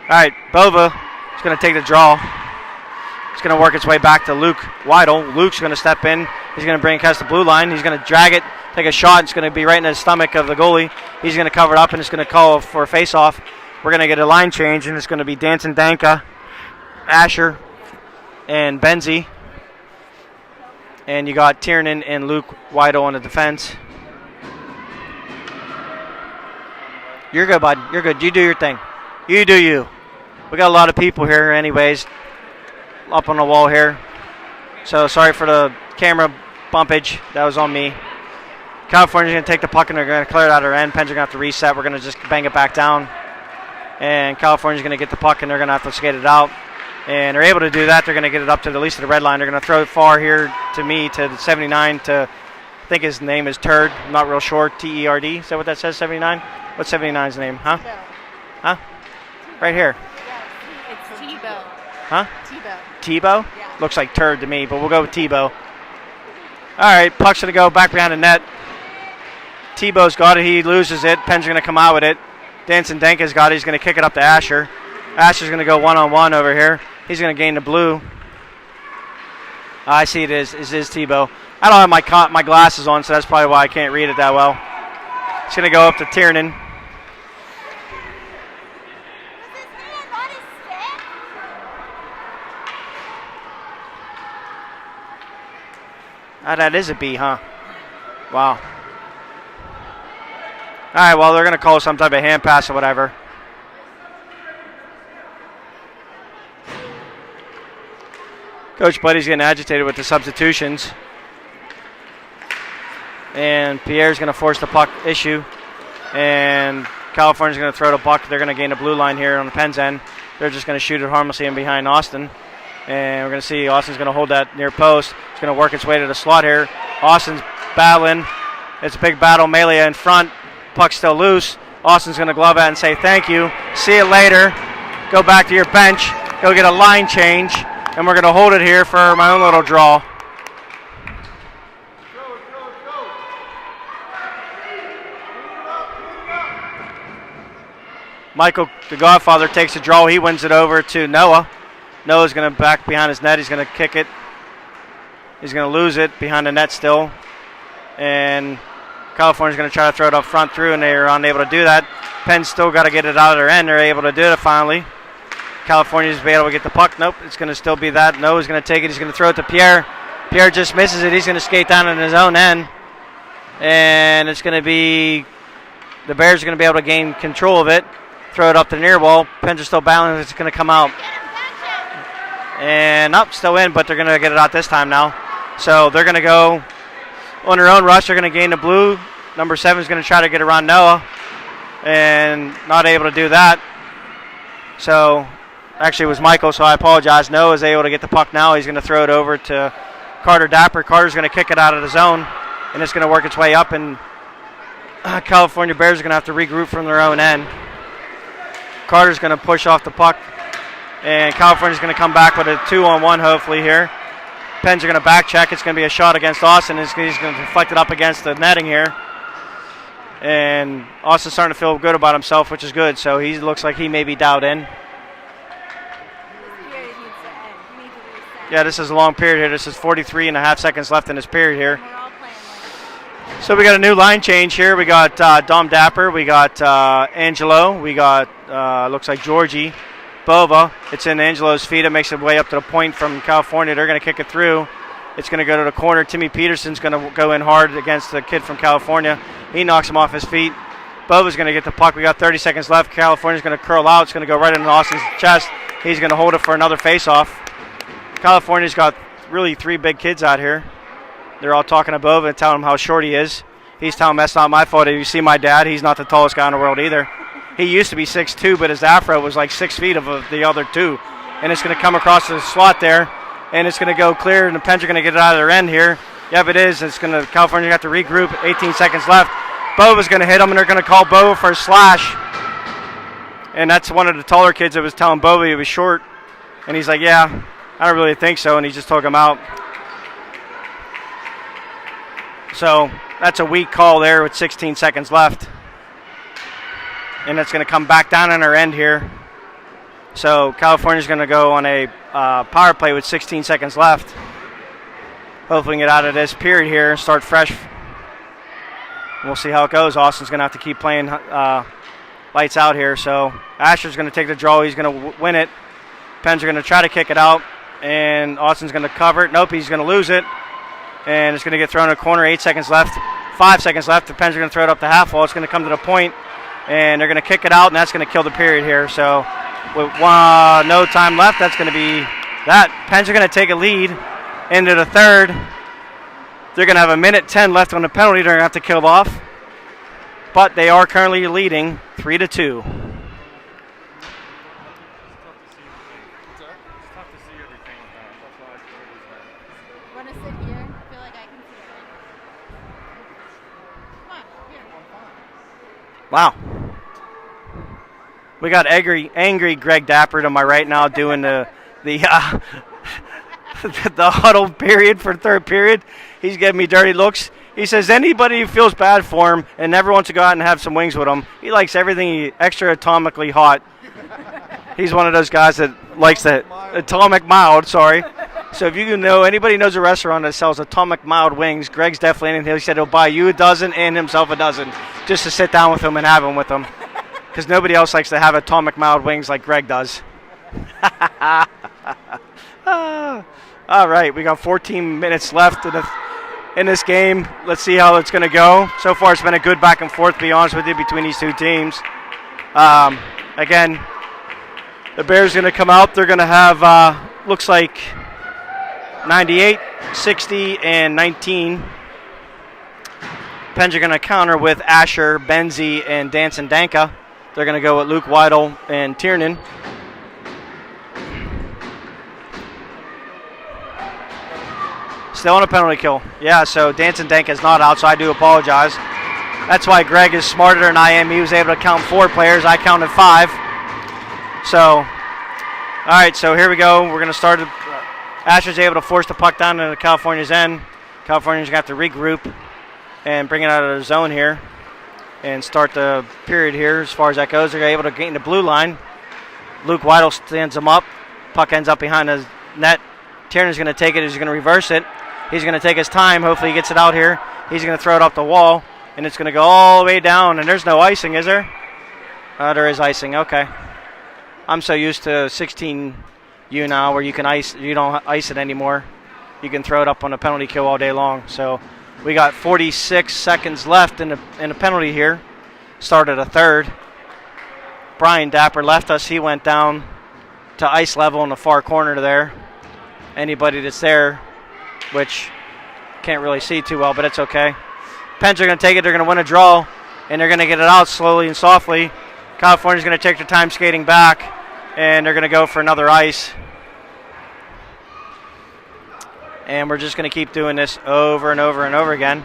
All right, Bova is going to take the draw. It's going to work its way back to Luke Weidl. Luke's going to step in. He's going to bring it across the blue line. He's going to drag it, take a shot. It's going to be right in the stomach of the goalie. He's going to cover it up, and it's going to call for a face-off. We're going to get a line change, and it's going to be Danson Danka, Asher, and Benzie. And you got Tiernan and Luke Weidl on the defense. You're good, bud. You're good. You do your thing. You do you. We got a lot of people here anyways up on the wall here. So sorry for the camera bumpage. That was on me. California's going to take the puck and they're going to clear it out of their end. Pens are going to have to reset. We're going to just bang it back down. And California's going to get the puck and they're going to have to skate it out. And they're able to do that. They're going to get it up to the least of the red line. They're going to throw it far here to me to the 79 to, I think his name is Turd. I'm not real sure. T-E-R-D. Is that what that says, 79? What's 79's name, huh? Tebow. Huh? Right here. Yeah, it's Tebow. Huh? Tebow. Tebow? Yeah. Looks like Turd to me, but we'll go with Tebow. All right, puck's going to go back behind the net. Tebow's got it. He loses it. Penn's going to come out with it. Danson Danka's got it. He's going to kick it up to Asher. Asher's going to go one-on-one over here. He's going to gain the blue. I see it is Tebow. I don't have my glasses on, so that's probably why I can't read it that well. It's going to go up to Tiernan. That is a B, huh? Wow. All right, well, they're going to call some type of hand pass or whatever. Coach Buddy's getting agitated with the substitutions. And Pierre's going to force the puck issue. And California's going to throw the puck. They're going to gain the blue line here on the Pens end. They're just going to shoot it harmlessly in behind Austin. And we're going to see Austin's going to hold that near post. It's going to work its way to the slot here. Austin's battling. It's a big battle. Melee in front. Puck's still loose. Austin's going to glove it and say thank you. See you later. Go back to your bench. Go get a line change. And we're going to hold it here for my own little draw. Michael, the Godfather, takes a draw. He wins it over to Noah. Noah's going to back behind his net. He's going to kick it. He's going to lose it behind the net still. And California's going to try to throw it up front through, and they're unable to do that. Penn's still got to get it out of their end. They're able to do it finally. California's be able to get the puck. Nope, it's going to still be that. Noah's going to take it. He's going to throw it to Pierre. Pierre just misses it. He's going to skate down in his own end. And it's going to be, the Bears are going to be able to gain control of it. Throw it up the near wall. Pens are still battling. It's going to come out. And up, still in, but they're going to get it out this time now. So they're going to go on their own rush. They're going to gain the blue. Number 7 is going to try to get around Noah. And not able to do that. So actually it was Michael, so I apologize. Noah is able to get the puck now. He's going to throw it over to Carter Dapper. Carter's going to kick it out of the zone. And it's going to work its way up. And California Bears are going to have to regroup from their own end. Carter's going to push off the puck. And California's going to come back with a 2-on-1 hopefully here. Pens are going to back check. It's going to be a shot against Austin. He's going to deflect it up against the netting here. And Austin's starting to feel good about himself, which is good. So he looks like he may be dialed in. Yeah, this is a long period here. This is 43 and a half seconds left in this period here. So we got a new line change here. We got Dom Dapper. We got Angelo. We got, looks like Georgie. Bova. It's in Angelo's feet. It makes its way up to the point from California. They're going to kick it through. It's going to go to the corner. Timmy Peterson's going to go in hard against the kid from California. He knocks him off his feet. Bova's going to get the puck. We got 30 seconds left. California's going to curl out. It's going to go right into Austin's chest. He's going to hold it for another face-off. California's got really 3 big kids out here. They're all talking to Bova and telling him how short he is. he's telling him that's not my fault. If you see my dad, he's not the tallest guy in the world either. He used to be 6'2", but his afro was like 6 feet of the other two. And it's going to come across the slot there, and it's going to go clear, and the Pens are going to get it out of their end here. Yep, it is. It's going to California got to regroup. 18 seconds left. Bova's going to hit him, and they're going to call Bova for a slash. And that's one of the taller kids that was telling Bova he was short. And he's like, yeah, I don't really think so, and he just took him out. So that's a weak call there with 16 seconds left. And it's going to come back down on our end here. So California's going to go on a power play with 16 seconds left. Hopefully we can get out of this period here and start fresh. We'll see how it goes. Austin's going to have to keep playing lights out here. So Asher's going to take the draw. He's going to win it. Pens are going to try to kick it out. And Austin's going to cover it. Nope, he's going to lose it. And it's going to get thrown in a corner. 8 seconds left. 5 seconds left. The Pens are going to throw it up the half wall. It's going to come to the point. And they're going to kick it out, and that's going to kill the period here. So with no time left, that's going to be that. Pens are going to take a lead into the third. They're going to have 1:10 left on the penalty. They're going to have to kill it off. But they are currently leading 3-2. Want to sit here? I feel like I can see it. Come on, here. Wow. We got angry Greg Dapper to my right now doing the huddle period for third period. He's giving me dirty looks. He says anybody who feels bad for him and never wants to go out and have some wings with him, he likes everything extra atomically hot. He's one of those guys that likes the atomic mild, sorry. So if you know, anybody knows a restaurant that sells atomic mild wings, Greg's definitely in it. He said he'll buy you a dozen and himself a dozen just to sit down with him and have them with him. Because nobody else likes to have atomic mild wings like Greg does. All right, we got 14 minutes left in this game. Let's see how it's going to go. So far, it's been a good back and forth, to be honest with you, between these two teams. Again, the Bears are going to come out. They're going to have, looks like, 98, 60, and 19. Pens are going to counter with Asher, Benzie, and Danson Danka. They're going to go with Luke Weidel and Tiernan. Still on a penalty kill. Yeah, so Danson Danka is not out, so I do apologize. That's why Greg is smarter than I am. He was able to count 4 players. I counted 5. So, all right, so here we go. We're going to start. Asher's able to force the puck down into California's end. California's going to have to regroup and bring it out of the zone here and start the period here as far as that goes. They're able to gain the blue line. Luke Weidel stands him up. Puck ends up behind the net. Tiernan's going to take it. He's going to reverse it. He's going to take his time. Hopefully he gets it out here. He's going to throw it up the wall, and it's going to go all the way down. And there's no icing, is there? There is icing. Okay. I'm so used to 16U now where you can ice. You don't ice it anymore. You can throw it up on a penalty kill all day long. So we got 46 seconds left in the penalty here. Started a third. Brian Dapper left us. He went down to ice level in the far corner there. Anybody that's there, which can't really see too well, but it's okay. Pens are going to take it. They're going to win a draw, and they're going to get it out slowly and softly. California's going to take their time skating back, and they're going to go for another ice. And we're just going to keep doing this over and over and over again.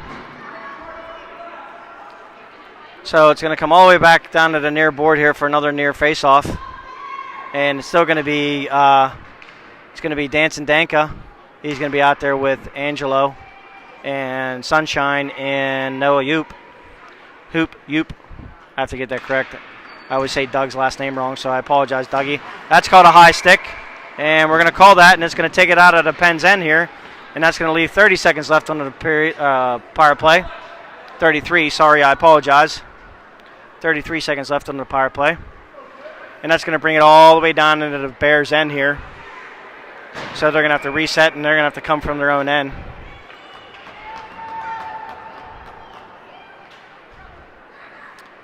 So it's going to come all the way back down to the near board here for another near face-off. And it's still going to be Danson Danka. He's going to be out there with Angelo and Sunshine and Noah Yoop. Yoop. I have to get that correct. I always say Doug's last name wrong, so I apologize, Dougie. That's called a high stick. And we're going to call that, and it's going to take it out of the Pens end here. And that's going to leave 30 seconds left on the power play. 33, sorry, I apologize. 33 seconds left on the power play. And that's going to bring it all the way down into the Bears' end here. So they're going to have to reset, and they're going to have to come from their own end.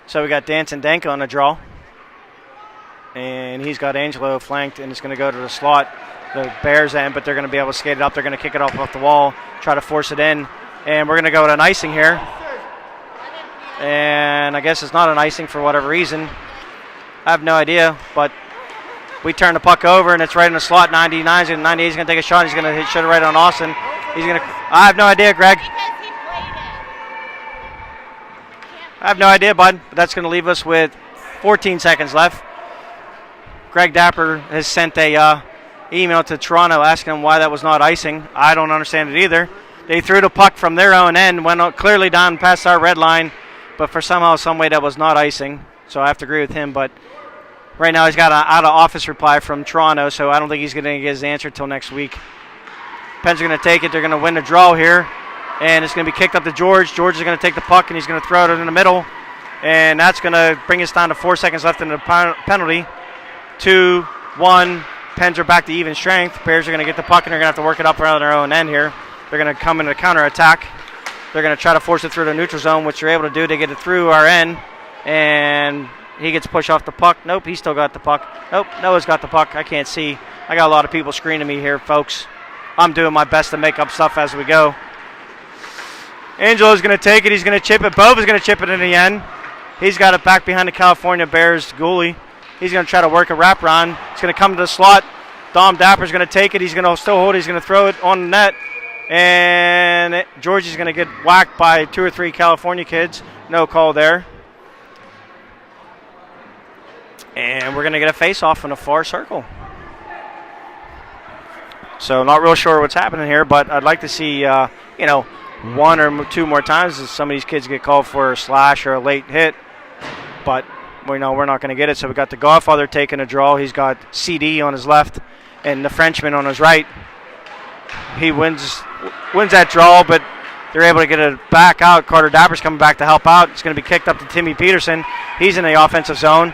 So we got Danson Danka on the draw. And he's got Angelo flanked, and it's going to go to the slot, the Bears' end, but they're going to be able to skate it up. They're going to kick it off the wall, try to force it in. And we're going to go with an icing here. And I guess it's not an icing for whatever reason. I have no idea, but we turn the puck over, and it's right in the slot. 99's and 98's going to take a shot. He's going to shoot it right on Austin. He's going to. I have no idea, Greg. Because he played it. I have no idea, bud. But that's going to leave us with 14 seconds left. Greg Dapper has sent a email to Toronto asking him why that was not icing. I don't understand it either. They threw the puck from their own end, went clearly down past our red line, but for somehow, some way, that was not icing. So I have to agree with him. But right now, he's got an out-of-office reply from Toronto, so I don't think he's going to get his answer till next week. Pens are going to take it. They're going to win the draw here, and it's going to be kicked up to George. George is going to take the puck, and he's going to throw it in the middle, and that's going to bring us down to 4 seconds left in the penalty. 2-1. Pens are back to even strength. Bears are going to get the puck, and they're going to have to work it up around their own end here. They're going to come in a counterattack. They're going to try to force it through the neutral zone, which they're able to do. They get it through our end, and he gets pushed off the puck. Nope, he still got the puck. Nope, Noah's got the puck. I can't see. I got a lot of people screening me here, folks. I'm doing my best to make up stuff as we go. Angelo's going to take it. He's going to chip it. Bove is going to chip it in the end. He's got it back behind the California Bears goalie. He's going to try to work a wraparound. It's going to come to the slot. Dom Dapper's going to take it. He's going to still hold it. He's going to throw it on the net. And Georgie's going to get whacked by 2 or 3 California kids. No call there. And we're going to get a face-off in the far circle. So not real sure what's happening here, but I'd like to see, 1 or 2 more times as some of these kids get called for a slash or a late hit. But we know we're not going to get it. So we got the Godfather taking a draw. He's got CD on his left and the Frenchman on his right. He wins that draw, but they're able to get it back out. Carter Dapper's coming back to help out. It's going to be kicked up to Timmy Peterson. He's in the offensive zone.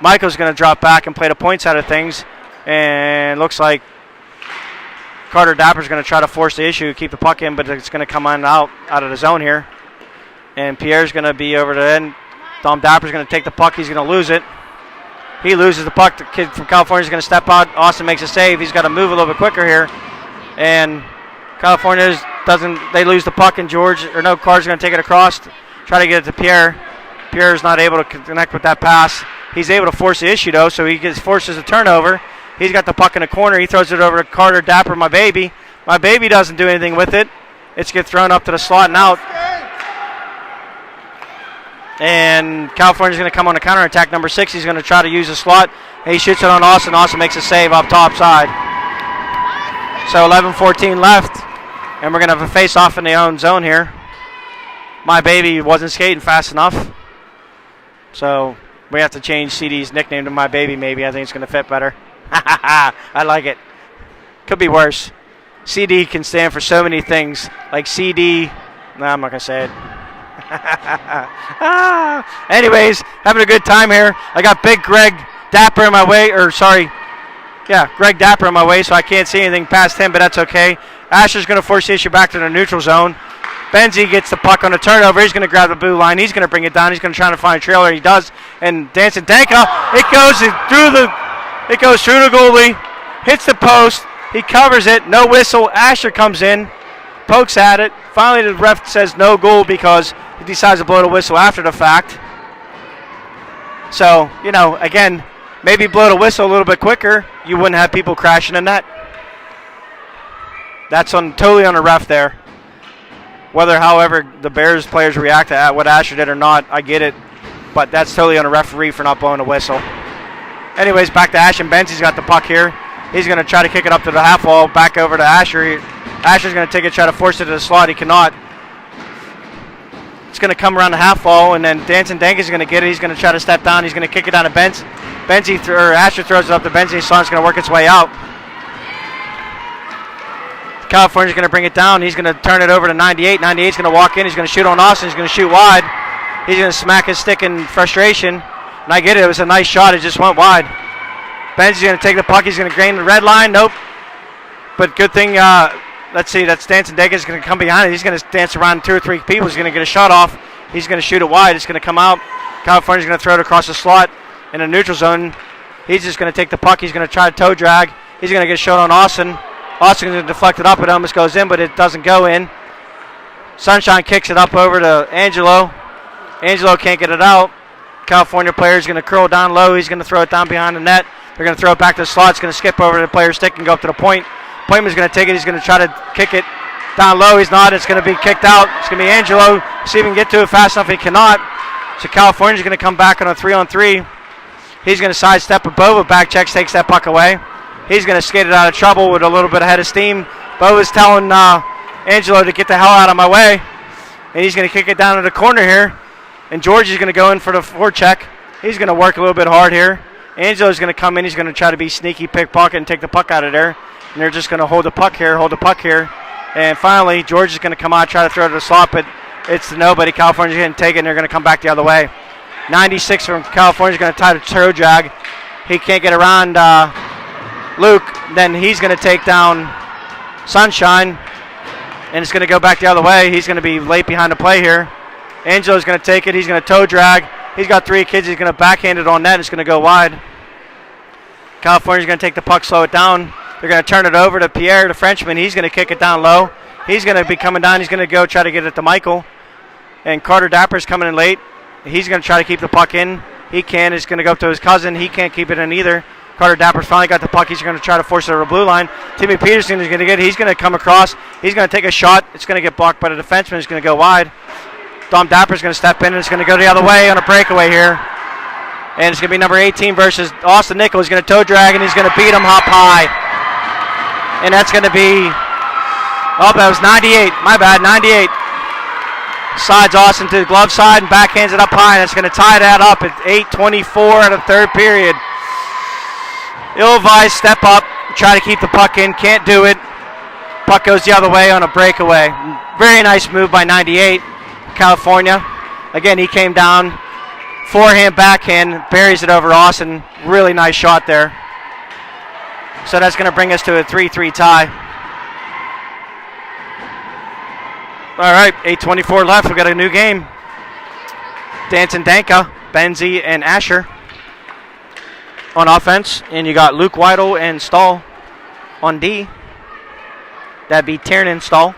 Michael's going to drop back and play the point side of things. And looks like Carter Dapper's going to try to force the issue, keep the puck in, but it's going to come out of the zone here. And Pierre's going to be over the end. Dom Dapper's going to take the puck. He's going to lose it. He loses the puck. The kid from California is going to step out. Austin makes a save. He's got to move a little bit quicker here. And California they lose the puck, and Carter's going to take it across, try to get it to Pierre. Pierre's not able to connect with that pass. He's able to force the issue, though, so he forces a turnover. He's got the puck in the corner. He throws it over to Carter Dapper, my baby. My baby doesn't do anything with it. It's get thrown up to the slot and out. And California's going to come on a counterattack. Number 6, he's going to try to use the slot. He shoots it on Austin. Austin makes a save up top side. So 11-14 left, and we're going to have a face-off in the own zone here. My baby wasn't skating fast enough, so we have to change CD's nickname to My Baby maybe. I think it's going to fit better. I like it. Could be worse. CD can stand for so many things, like CD. No, I'm not going to say it. Anyways, having a good time here. I got big Greg Dapper in my way, Greg Dapper in my way, so I can't see anything past him, but that's okay. Asher's going to force the issue back to the neutral zone. Benzie gets the puck on a turnover. He's going to grab the blue line. He's going to bring it down. He's going to try to find a trailer. He does. And Dancing Danka, it goes through the goalie, hits the post. He covers it. No whistle. Asher comes in, pokes at it. Finally, the ref says no goal because he decides to blow the whistle after the fact. So, again, maybe blow the whistle a little bit quicker. You wouldn't have people crashing in net. That's totally on the ref there. However, the Bears players react to what Asher did or not, I get it. But that's totally on the referee for not blowing the whistle. Anyways, back to Ash and Benzie's got the puck here. He's going to try to kick it up to the half wall, back over to Asher. Asher's going to take it, try to force it to the slot. He cannot. It's going to come around the half wall, and then Dancing Dank is going to get it. He's going to try to step down. He's going to kick it down to Asher throws it up to Benzie. Slot's going to work its way out. California's going to bring it down. He's going to turn it over to 98. 98's going to walk in. He's going to shoot on Austin. He's going to shoot wide. He's going to smack his stick in frustration. And I get it. It was a nice shot. It just went wide. Benzie's going to take the puck. He's going to gain the red line. Nope. But good thing, let's see, that's Dancing Dank is going to come behind it. He's going to dance around 2 or 3 people. He's going to get a shot off. He's going to shoot it wide. It's going to come out. California's going to throw it across the slot in the neutral zone. He's just going to take the puck. He's going to try to toe drag. He's going to get a shot on Austin. Austin's going to deflect it up. It almost goes in, but it doesn't go in. Sunshine kicks it up over to Angelo. Angelo can't get it out. California player is going to curl down low. He's going to throw it down behind the net. They're going to throw it back to the slot. It's going to skip over to the player's stick and go up to the point. Pointman's going to take it. He's going to try to kick it down low. He's not. It's going to be kicked out. It's going to be Angelo. See if he can get to it fast enough. He cannot. So California's going to come back on a 3-on-3. He's going to sidestep it. Bova back checks, takes that puck away. He's going to skate it out of trouble with a little bit of head of steam. Bova's telling Angelo to get the hell out of my way. And he's going to kick it down to the corner here. And Georgie's going to go in for the forecheck. He's going to work a little bit hard here. Angelo's going to come in. He's going to try to be sneaky, pickpocket, and take the puck out of there. And they're just going to hold the puck here. And finally, George is going to come out, try to throw it to the slot, but it's to nobody. California's going to take it, and they're going to come back the other way. 96 from California's going to tie the toe drag. He can't get around Luke. Then he's going to take down Sunshine, and it's going to go back the other way. He's going to be late behind the play here. Angelo's going to take it. He's going to toe drag. He's got 3 kids. He's going to backhand it on net. It's going to go wide. California's going to take the puck, slow it down. They're going to turn it over to Pierre, the Frenchman. He's going to kick it down low. He's going to be coming down. He's going to go try to get it to Michael. And Carter Dapper's coming in late. He's going to try to keep the puck in. He can. He's going to go up to his cousin. He can't keep it in either. Carter Dapper's finally got the puck. He's going to try to force it over the blue line. Timmy Peterson is going to get it. He's going to come across. He's going to take a shot. It's going to get blocked by the defenseman. It's going to go wide. Dom Dapper's going to step in, and it's going to go the other way on a breakaway here. And it's going to be number 18 versus Austin Nichols. He's going to toe drag, and he's going to beat him hop high. And that's going to be, that was 98. My bad, 98. Sides Austin to the glove side and backhands it up high. And that's going to tie that up at 8:24 in the third period. Ilvai step up, try to keep the puck in, can't do it. Puck goes the other way on a breakaway. Very nice move by 98, California. Again, he came down, forehand, backhand, buries it over Austin. Really nice shot there. So that's going to bring us to a 3-3 tie. All right, 8:24 left. We've got a new game. Danton Danka, Benzie, and Asher on offense. And you got Luke Weidel and Stahl on D. That'd be Tiernan Stahl.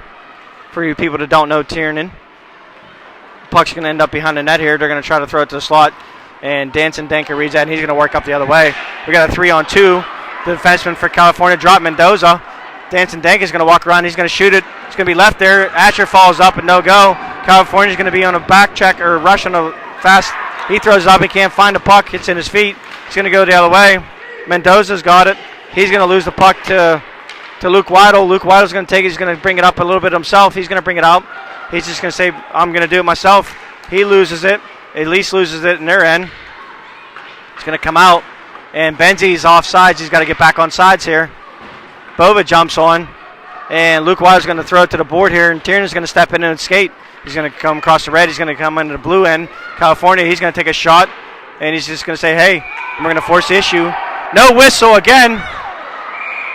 For you people that don't know Tiernan. Puck's going to end up behind the net here. They're going to try to throw it to the slot. And Danton Danka reads that, and he's going to work up the other way. We got a 3-on-2. The defenseman for California dropped Mendoza. Danton Dank is going to walk around. He's going to shoot it. It's going to be left there. Asher falls up and no go. California's going to be on a back check or rush on a fast. He throws up. He can't find the puck. Hits in his feet. He's going to go the other way. Mendoza's got it. He's going to lose the puck to Luke Weidel. Luke Weidel's going to take it. He's going to bring it up a little bit himself. He's going to bring it out. He's just going to say, I'm going to do it myself. He loses it. At least loses it in their end. It's going to come out. And Benzie's off sides. He's got to get back on sides here. Bova jumps on. And Luke Weiler's going to throw it to the board here. And Tiernan's going to step in and skate. He's going to come across the red. He's going to come into the blue end. California, he's going to take a shot. And he's just going to say, hey, we're going to force the issue. No whistle again.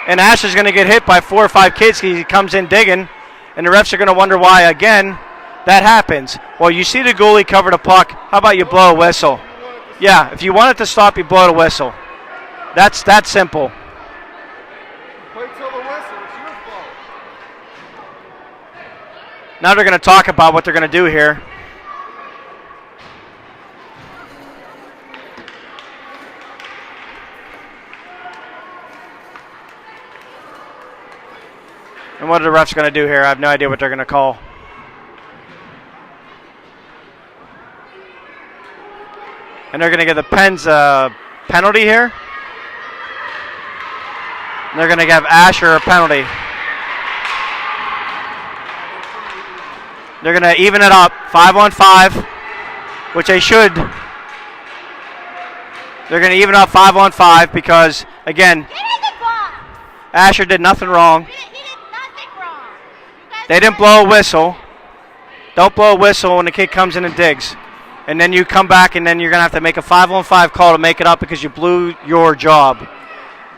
And Asher's going to get hit by 4 or 5 kids. He comes in digging. And the refs are going to wonder why, again, that happens. Well, you see the goalie cover the puck. How about you blow a whistle? Yeah, if you want it to stop, you blow the whistle. That's that simple. Wait till the whistle. It's your fault. Now they're going to talk about what they're going to do here. And what are the refs going to do here? I have no idea what they're going to call. And they're going to give the Pens a penalty here. And they're going to give Asher a penalty. They're going to even it up, 5-on-5, which they should. They're going to even up 5-on-5 because, again, Asher did nothing wrong. They didn't blow a whistle. Don't blow a whistle when the kid comes in and digs. And then you come back and then you're going to have to make a 5-on-5 call to make it up because you blew your job.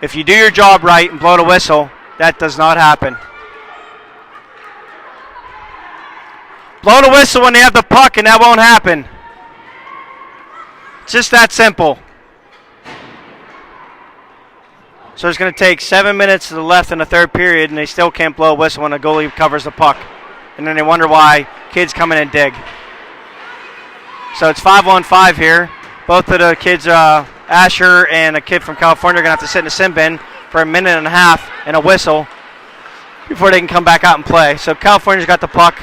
If you do your job right and blow the whistle, that does not happen. Blow the whistle when they have the puck and that won't happen. It's just that simple. So it's going to take 7 minutes to the left in the third period, and they still can't blow a whistle when a goalie covers the puck. And then they wonder why kids come in and dig. So it's 5-on-5 here. Both of the kids, Asher and a kid from California, are going to have to sit in the sin bin for a minute and a half and a whistle before they can come back out and play. So California's got the puck.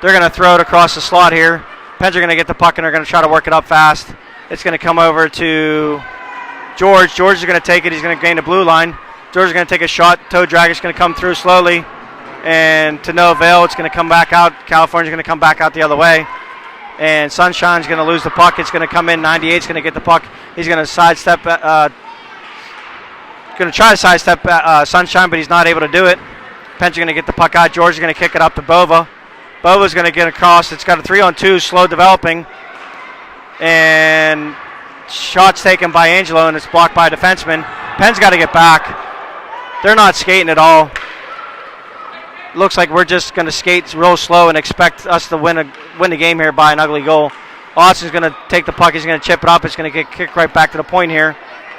They're going to throw it across the slot here. Pens are going to get the puck, and they're going to try to work it up fast. It's going to come over to George. George is going to take it. He's going to gain the blue line. George is going to take a shot. Toe drag is going to come through slowly. And to no avail, it's going to come back out. California's going to come back out the other way. And Sunshine's going to lose the puck. It's going to come in. 98's going to get the puck. He's going to sidestep, going to try to sidestep Sunshine, but he's not able to do it. Pens are going to get the puck out. George is going to kick it up to Bova. Bova's going to get across. It's got a 3-on-2, slow developing. And shots taken by Angelo, and it's blocked by a defenseman. Pens got to get back. They're not skating at all. Looks like we're just going to skate real slow and expect us to win the game here by an ugly goal. Austin's going to take the puck. He's going to chip it up. It's going to get kicked right back to the point here.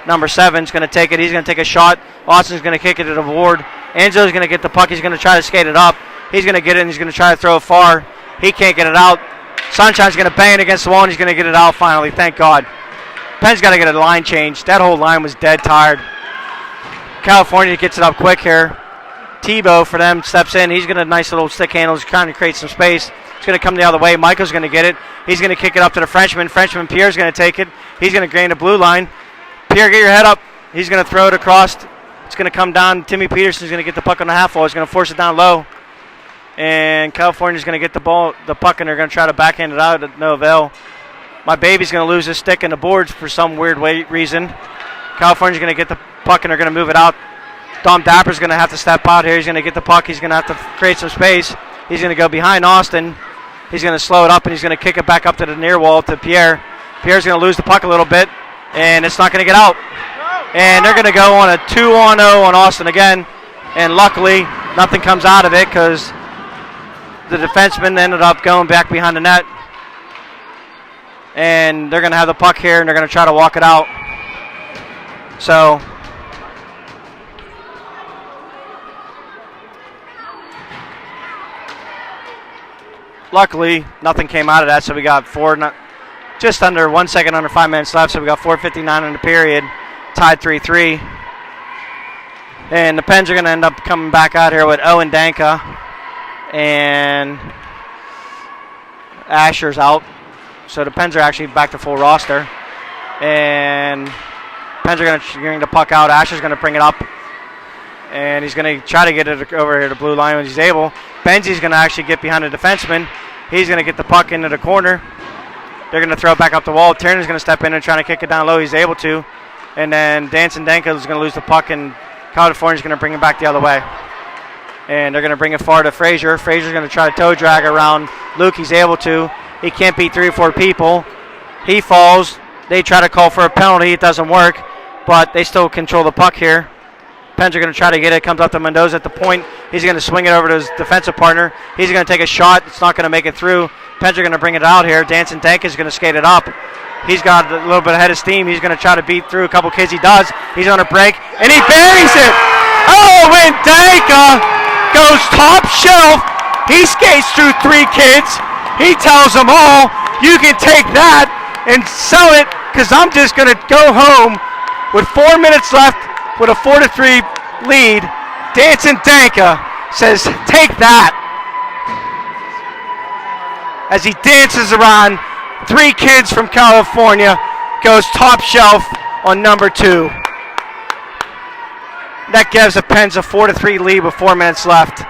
Number 7's going to take it. He's going to take a shot. Austin's going to kick it to the board. Angelo's going to get the puck. He's going to try to skate it up. He's going to get it, and he's going to try to throw it far. He can't get it out. Sunshine's going to bang it against the wall, and he's going to get it out finally. Thank God. Penn's got to get a line change. That whole line was dead tired. California gets it up quick here. Tebow for them steps in. He's going to nice little stick handle. He's trying to create some space. It's going to come the other way. Michael's going to get it. He's going to kick it up to the Frenchman. Pierre's going to take it. He's going to gain the blue line. Pierre, get your head up. He's going to throw it across. It's going to come down. Timmy Peterson's going to get the puck on the half wall. He's going to force it down low. And California's going to get the puck, and they're going to try to backhand it out at no avail. My baby's going to lose his stick in the boards for some weird reason. California's going to get the puck, and they're going to move it out. Dom Dapper's going to have to step out here. He's going to get the puck. He's going to have to create some space. He's going to go behind Austin. He's going to slow it up, and he's going to kick it back up to the near wall to Pierre. Pierre's going to lose the puck a little bit, and it's not going to get out. And they're going to go on a 2-on-0 on Austin again. And luckily, nothing comes out of it because the defenseman ended up going back behind the net. And they're going to have the puck here, and they're going to try to walk it out. So luckily, nothing came out of that, so we got just under 1 second, under 5 minutes left, so we got 4:59 in the period, tied 3-3. And the Pens are going to end up coming back out here with Owen Danka, and Asher's out. So the Pens are actually back to full roster. And Pens are going to bring the puck out. Asher's going to bring it up. And he's going to try to get it over here to blue line when he's able. Benzie's going to actually get behind the defenseman. He's going to get the puck into the corner. They're going to throw it back up the wall. Tierney's going to step in and try to kick it down low. He's able to. And then Danson Denka is going to lose the puck, and California's going to bring it back the other way. And they're going to bring it far to Frazier. Frazier's going to try to toe drag around Luke. He's able to. He can't beat 3 or 4 people. He falls. They try to call for a penalty. It doesn't work, but they still control the puck here. Pens are going to try to get it. Comes up to Mendoza at the point. He's going to swing it over to his defensive partner. He's going to take a shot. It's not going to make it through. Pens are going to bring it out here. Danson Dank is going to skate it up. He's got a little bit ahead of steam. He's going to try to beat through a couple kids. He does. He's on a break, and he buries it. Oh, and Danka goes top shelf. He skates through 3 kids. He tells them all, you can take that and sell it because I'm just going to go home with 4 minutes left with a 4-3 lead. Danson Danka says, take that. As he dances around 3 kids from California, goes top shelf on number 2. That gives the Pens a 4-3 lead with 4 minutes left.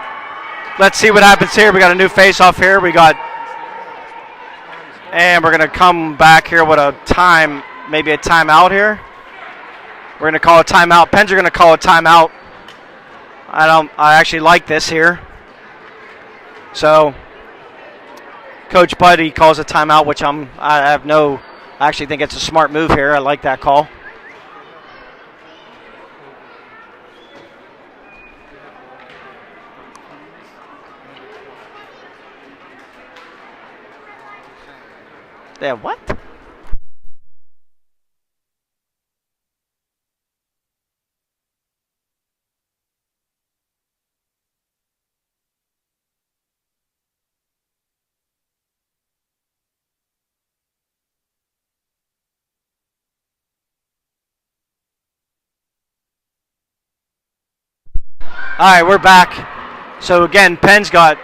Let's see what happens here. We got a new face-off here. And we're going to come back here with maybe a timeout here. We're going to call a timeout. Pens are going to call a timeout. I actually like this here. So Coach Buddy calls a timeout, which I actually think it's a smart move here. I like that call. Yeah, what? All right, we're back. So again, Penn's got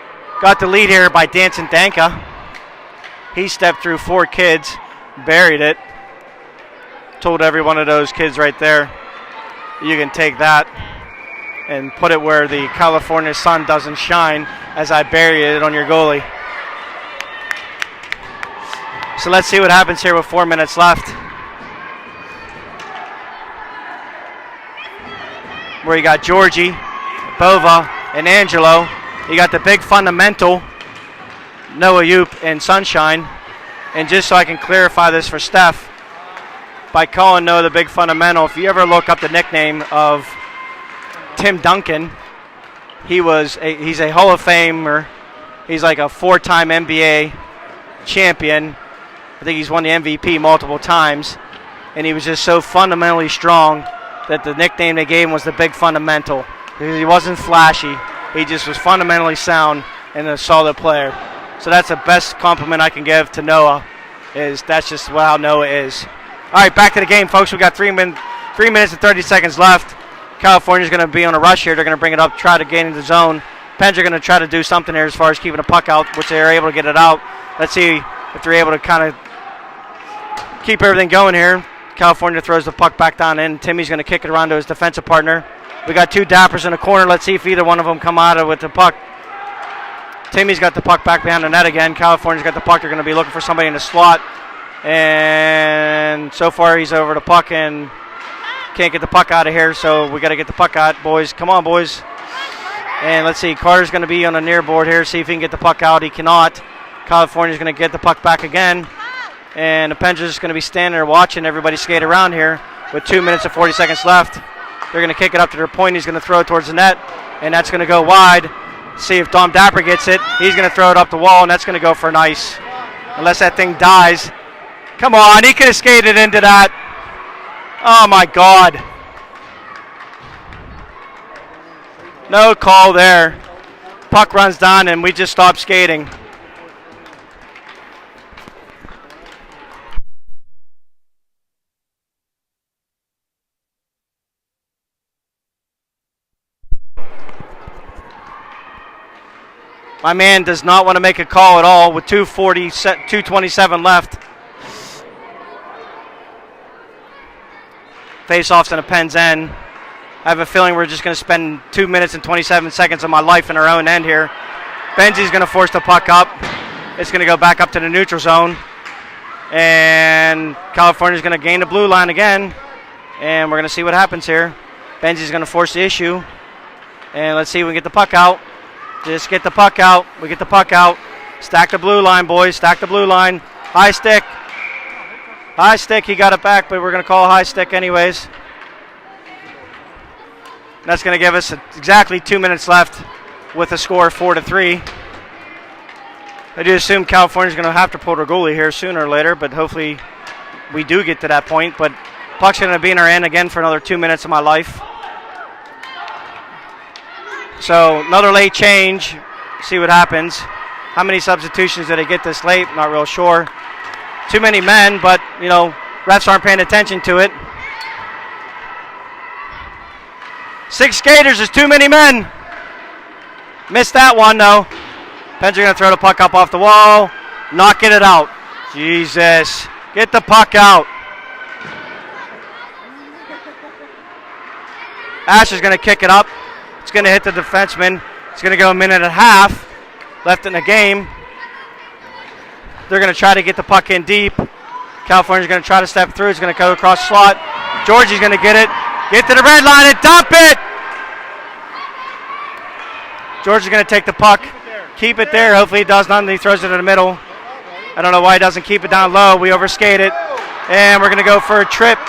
the lead here by Danson Danka. He stepped through 4 kids, buried it. Told every one of those kids right there, you can take that and put it where the California sun doesn't shine as I bury it on your goalie. So let's see what happens here with 4 minutes left. Where you got Georgie, Bova, and Angelo. You got the big fundamental, Noah Yoop and Sunshine. And just so I can clarify this for Steph, by calling Noah the big fundamental, if you ever look up the nickname of Tim Duncan, he's a Hall of Famer. He's like a 4-time NBA champion. I think he's won the MVP multiple times. And he was just so fundamentally strong that the nickname they gave him was the big fundamental. Because he wasn't flashy. He just was fundamentally sound and a solid player. So that's the best compliment I can give to Noah, is that's just how Noah is. All right, back to the game, folks. We got 3 minutes and 30 seconds left. California's going to be on a rush here. They're going to bring it up, try to gain in the zone. Pens are going to try to do something here as far as keeping the puck out, which they're able to get it out. Let's see if they're able to kind of keep everything going here. California throws the puck back down in. Timmy's going to kick it around to his defensive partner. We got 2 dappers in the corner. Let's see if either one of them come out of with the puck. Timmy's got the puck back behind the net again. California's got the puck. They're going to be looking for somebody in the slot. And so far he's over the puck and can't get the puck out of here, so we got to get the puck out, boys. Come on, boys. And let's see. Carter's going to be on the near board here, see if he can get the puck out. He cannot. California's going to get the puck back again. And the Pens are just going to be standing there watching everybody skate around here with 2 minutes and 40 seconds left. They're going to kick it up to their point. He's going to throw it towards the net, and that's going to go wide. See if Dom Dapper gets it. He's going to throw it up the wall, and that's going to go for an ice. Unless that thing dies. Come on, he could have skated into that. Oh, my God. No call there. Puck runs down, and we just stopped skating. My man does not want to make a call at all with 2:27 left. Face-offs in a Pens end. I have a feeling we're just going to spend 2 minutes and 27 seconds of my life in our own end here. Benzi's going to force the puck up. It's going to go back up to the neutral zone. And California's going to gain the blue line again. And we're going to see what happens here. Benzi's going to force the issue. And let's see if we can get the puck out. Just get the puck out. We get the puck out. Stack the blue line, boys. Stack the blue line. High stick. High stick. He got it back, but we're going to call a high stick anyways. That's going to give us exactly 2 minutes left with a score of 4-3. I do assume California's going to have to pull their goalie here sooner or later, but hopefully we do get to that point. But puck's going to be in our end again for another 2 minutes of my life. So another late change. See what happens. How many substitutions did they get this late? Not real sure. Too many men, but, you know, refs aren't paying attention to it. 6 skaters is too many men. Missed that one, though. Pens are going to throw the puck up off the wall. Not get it out. Jesus. Get the puck out. Ash is going to kick it up. It's going to hit the defenseman. It's going to go a minute and a half left in the game. They're going to try to get the puck in deep. California's going to try to step through. It's going to go across the slot. Georgie's going to get it. Get to the red line and dump it. George is going to take the puck. Keep it there. Hopefully he does not. He throws it in the middle. I don't know why he doesn't keep it down low. We overskate it. And we're going to go for a trip.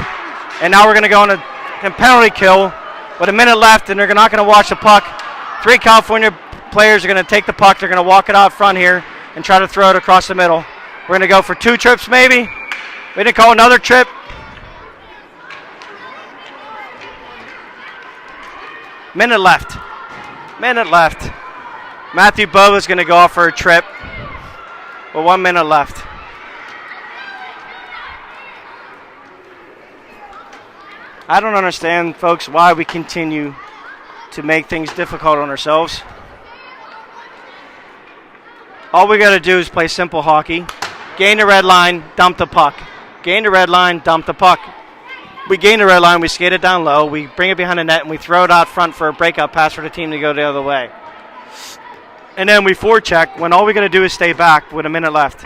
And now we're going to go on a penalty kill with a minute left, and they're not going to watch the puck. 3 California players are going to take the puck. They're going to walk it out front here and try to throw it across the middle. We're going to go for 2 trips maybe. We didn't call another trip. Minute left. Minute left. Matthew Bova is going to go off for a trip with 1 minute left. I don't understand, folks, why we continue to make things difficult on ourselves. All we got to do is play simple hockey. Gain the red line, dump the puck. Gain the red line, dump the puck. We gain the red line, we skate it down low, we bring it behind the net, and we throw it out front for a breakout pass for the team to go the other way. And then we forecheck when all we got to do is stay back with a minute left.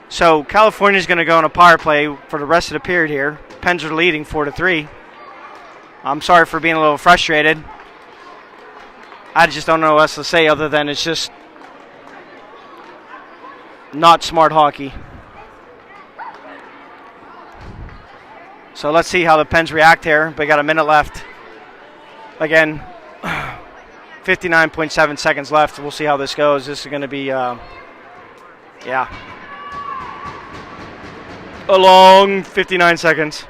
So California's going to go on a power play for the rest of the period here. Pens are leading 4-3. I'm sorry for being a little frustrated. I just don't know what else to say other than it's just not smart hockey. So let's see how the Pens react here. They got a minute left. Again, 59.7 seconds left. We'll see how this goes. This is going to be, a long 59 seconds.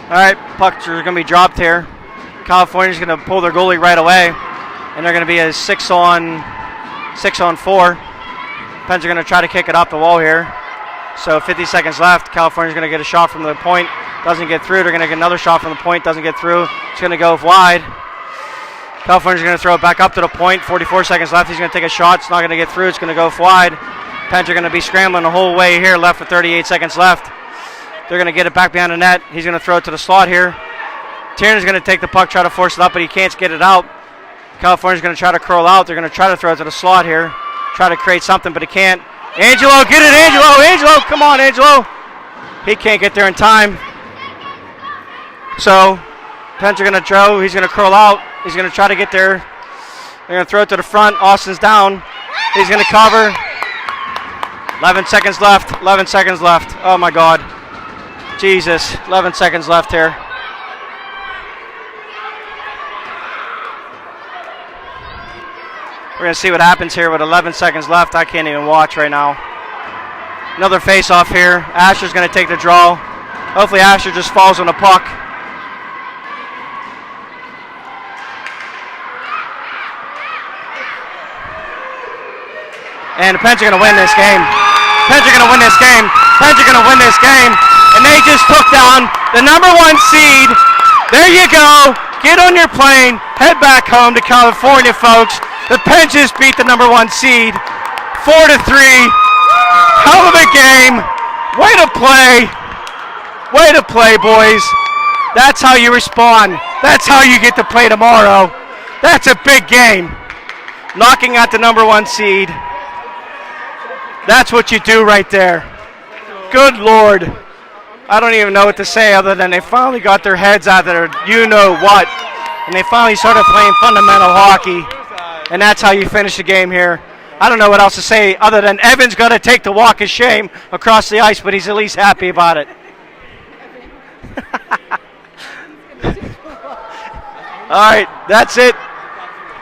All right, pucks are going to be dropped here. California's going to pull their goalie right away, and they're going to be a 6-on-4. Pens are going to try to kick it off the wall here. So 50 seconds left. California's going to get a shot from the point. Doesn't get through. They're going to get another shot from the point. Doesn't get through. It's going to go wide. California's going to throw it back up to the point. 44 seconds left. He's going to take a shot. It's not going to get through. It's going to go wide. Pens are going to be scrambling the whole way here. Left with 38 seconds left. They're going to get it back behind the net. He's going to throw it to the slot here. Tierney's going to take the puck, try to force it up, but he can't get it out. California's going to try to curl out. They're going to try to throw it to the slot here. Try to create something, but he can't. Angelo, get it, Angelo! Angelo, come on, Angelo! He can't get there in time. So, Pens are going to throw. He's going to curl out. He's going to try to get there. They're going to throw it to the front. Austin's down. He's going to cover. 11 seconds left. 11 seconds left. Oh, my God. Jesus. 11 seconds left here. We're going to see what happens here with 11 seconds left. I can't even watch right now. Another face-off here. Asher's going to take the draw. Hopefully Asher just falls on the puck. And the Pens are going to win this game. Pens are going to win this game. Pens are going to win this game. And they just took down the number 1 seed. There you go. Get on your plane. Head back home to California, folks. The Pens just beat the number 1 seed. 4-3. Hell of a game. Way to play. Way to play, boys. That's how you respond. That's how you get to play tomorrow. That's a big game. Knocking out the number 1 seed. That's what you do right there. Good Lord. I don't even know what to say other than they finally got their heads out there, you know what. And they finally started playing fundamental hockey. And that's how you finish the game here. I don't know what else to say other than Evan's going to take the walk of shame across the ice, but he's at least happy about it. All right, that's it.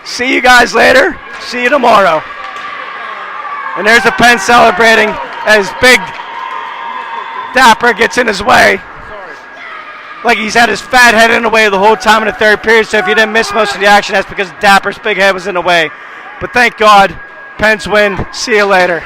See you guys later. See you tomorrow. And there's the Pens celebrating as Big Dapper gets in his way. Like he's had his fat head in the way the whole time in the third period, so if you didn't miss most of the action, that's because Dapper's big head was in the way. But thank God, Pens win. See you later.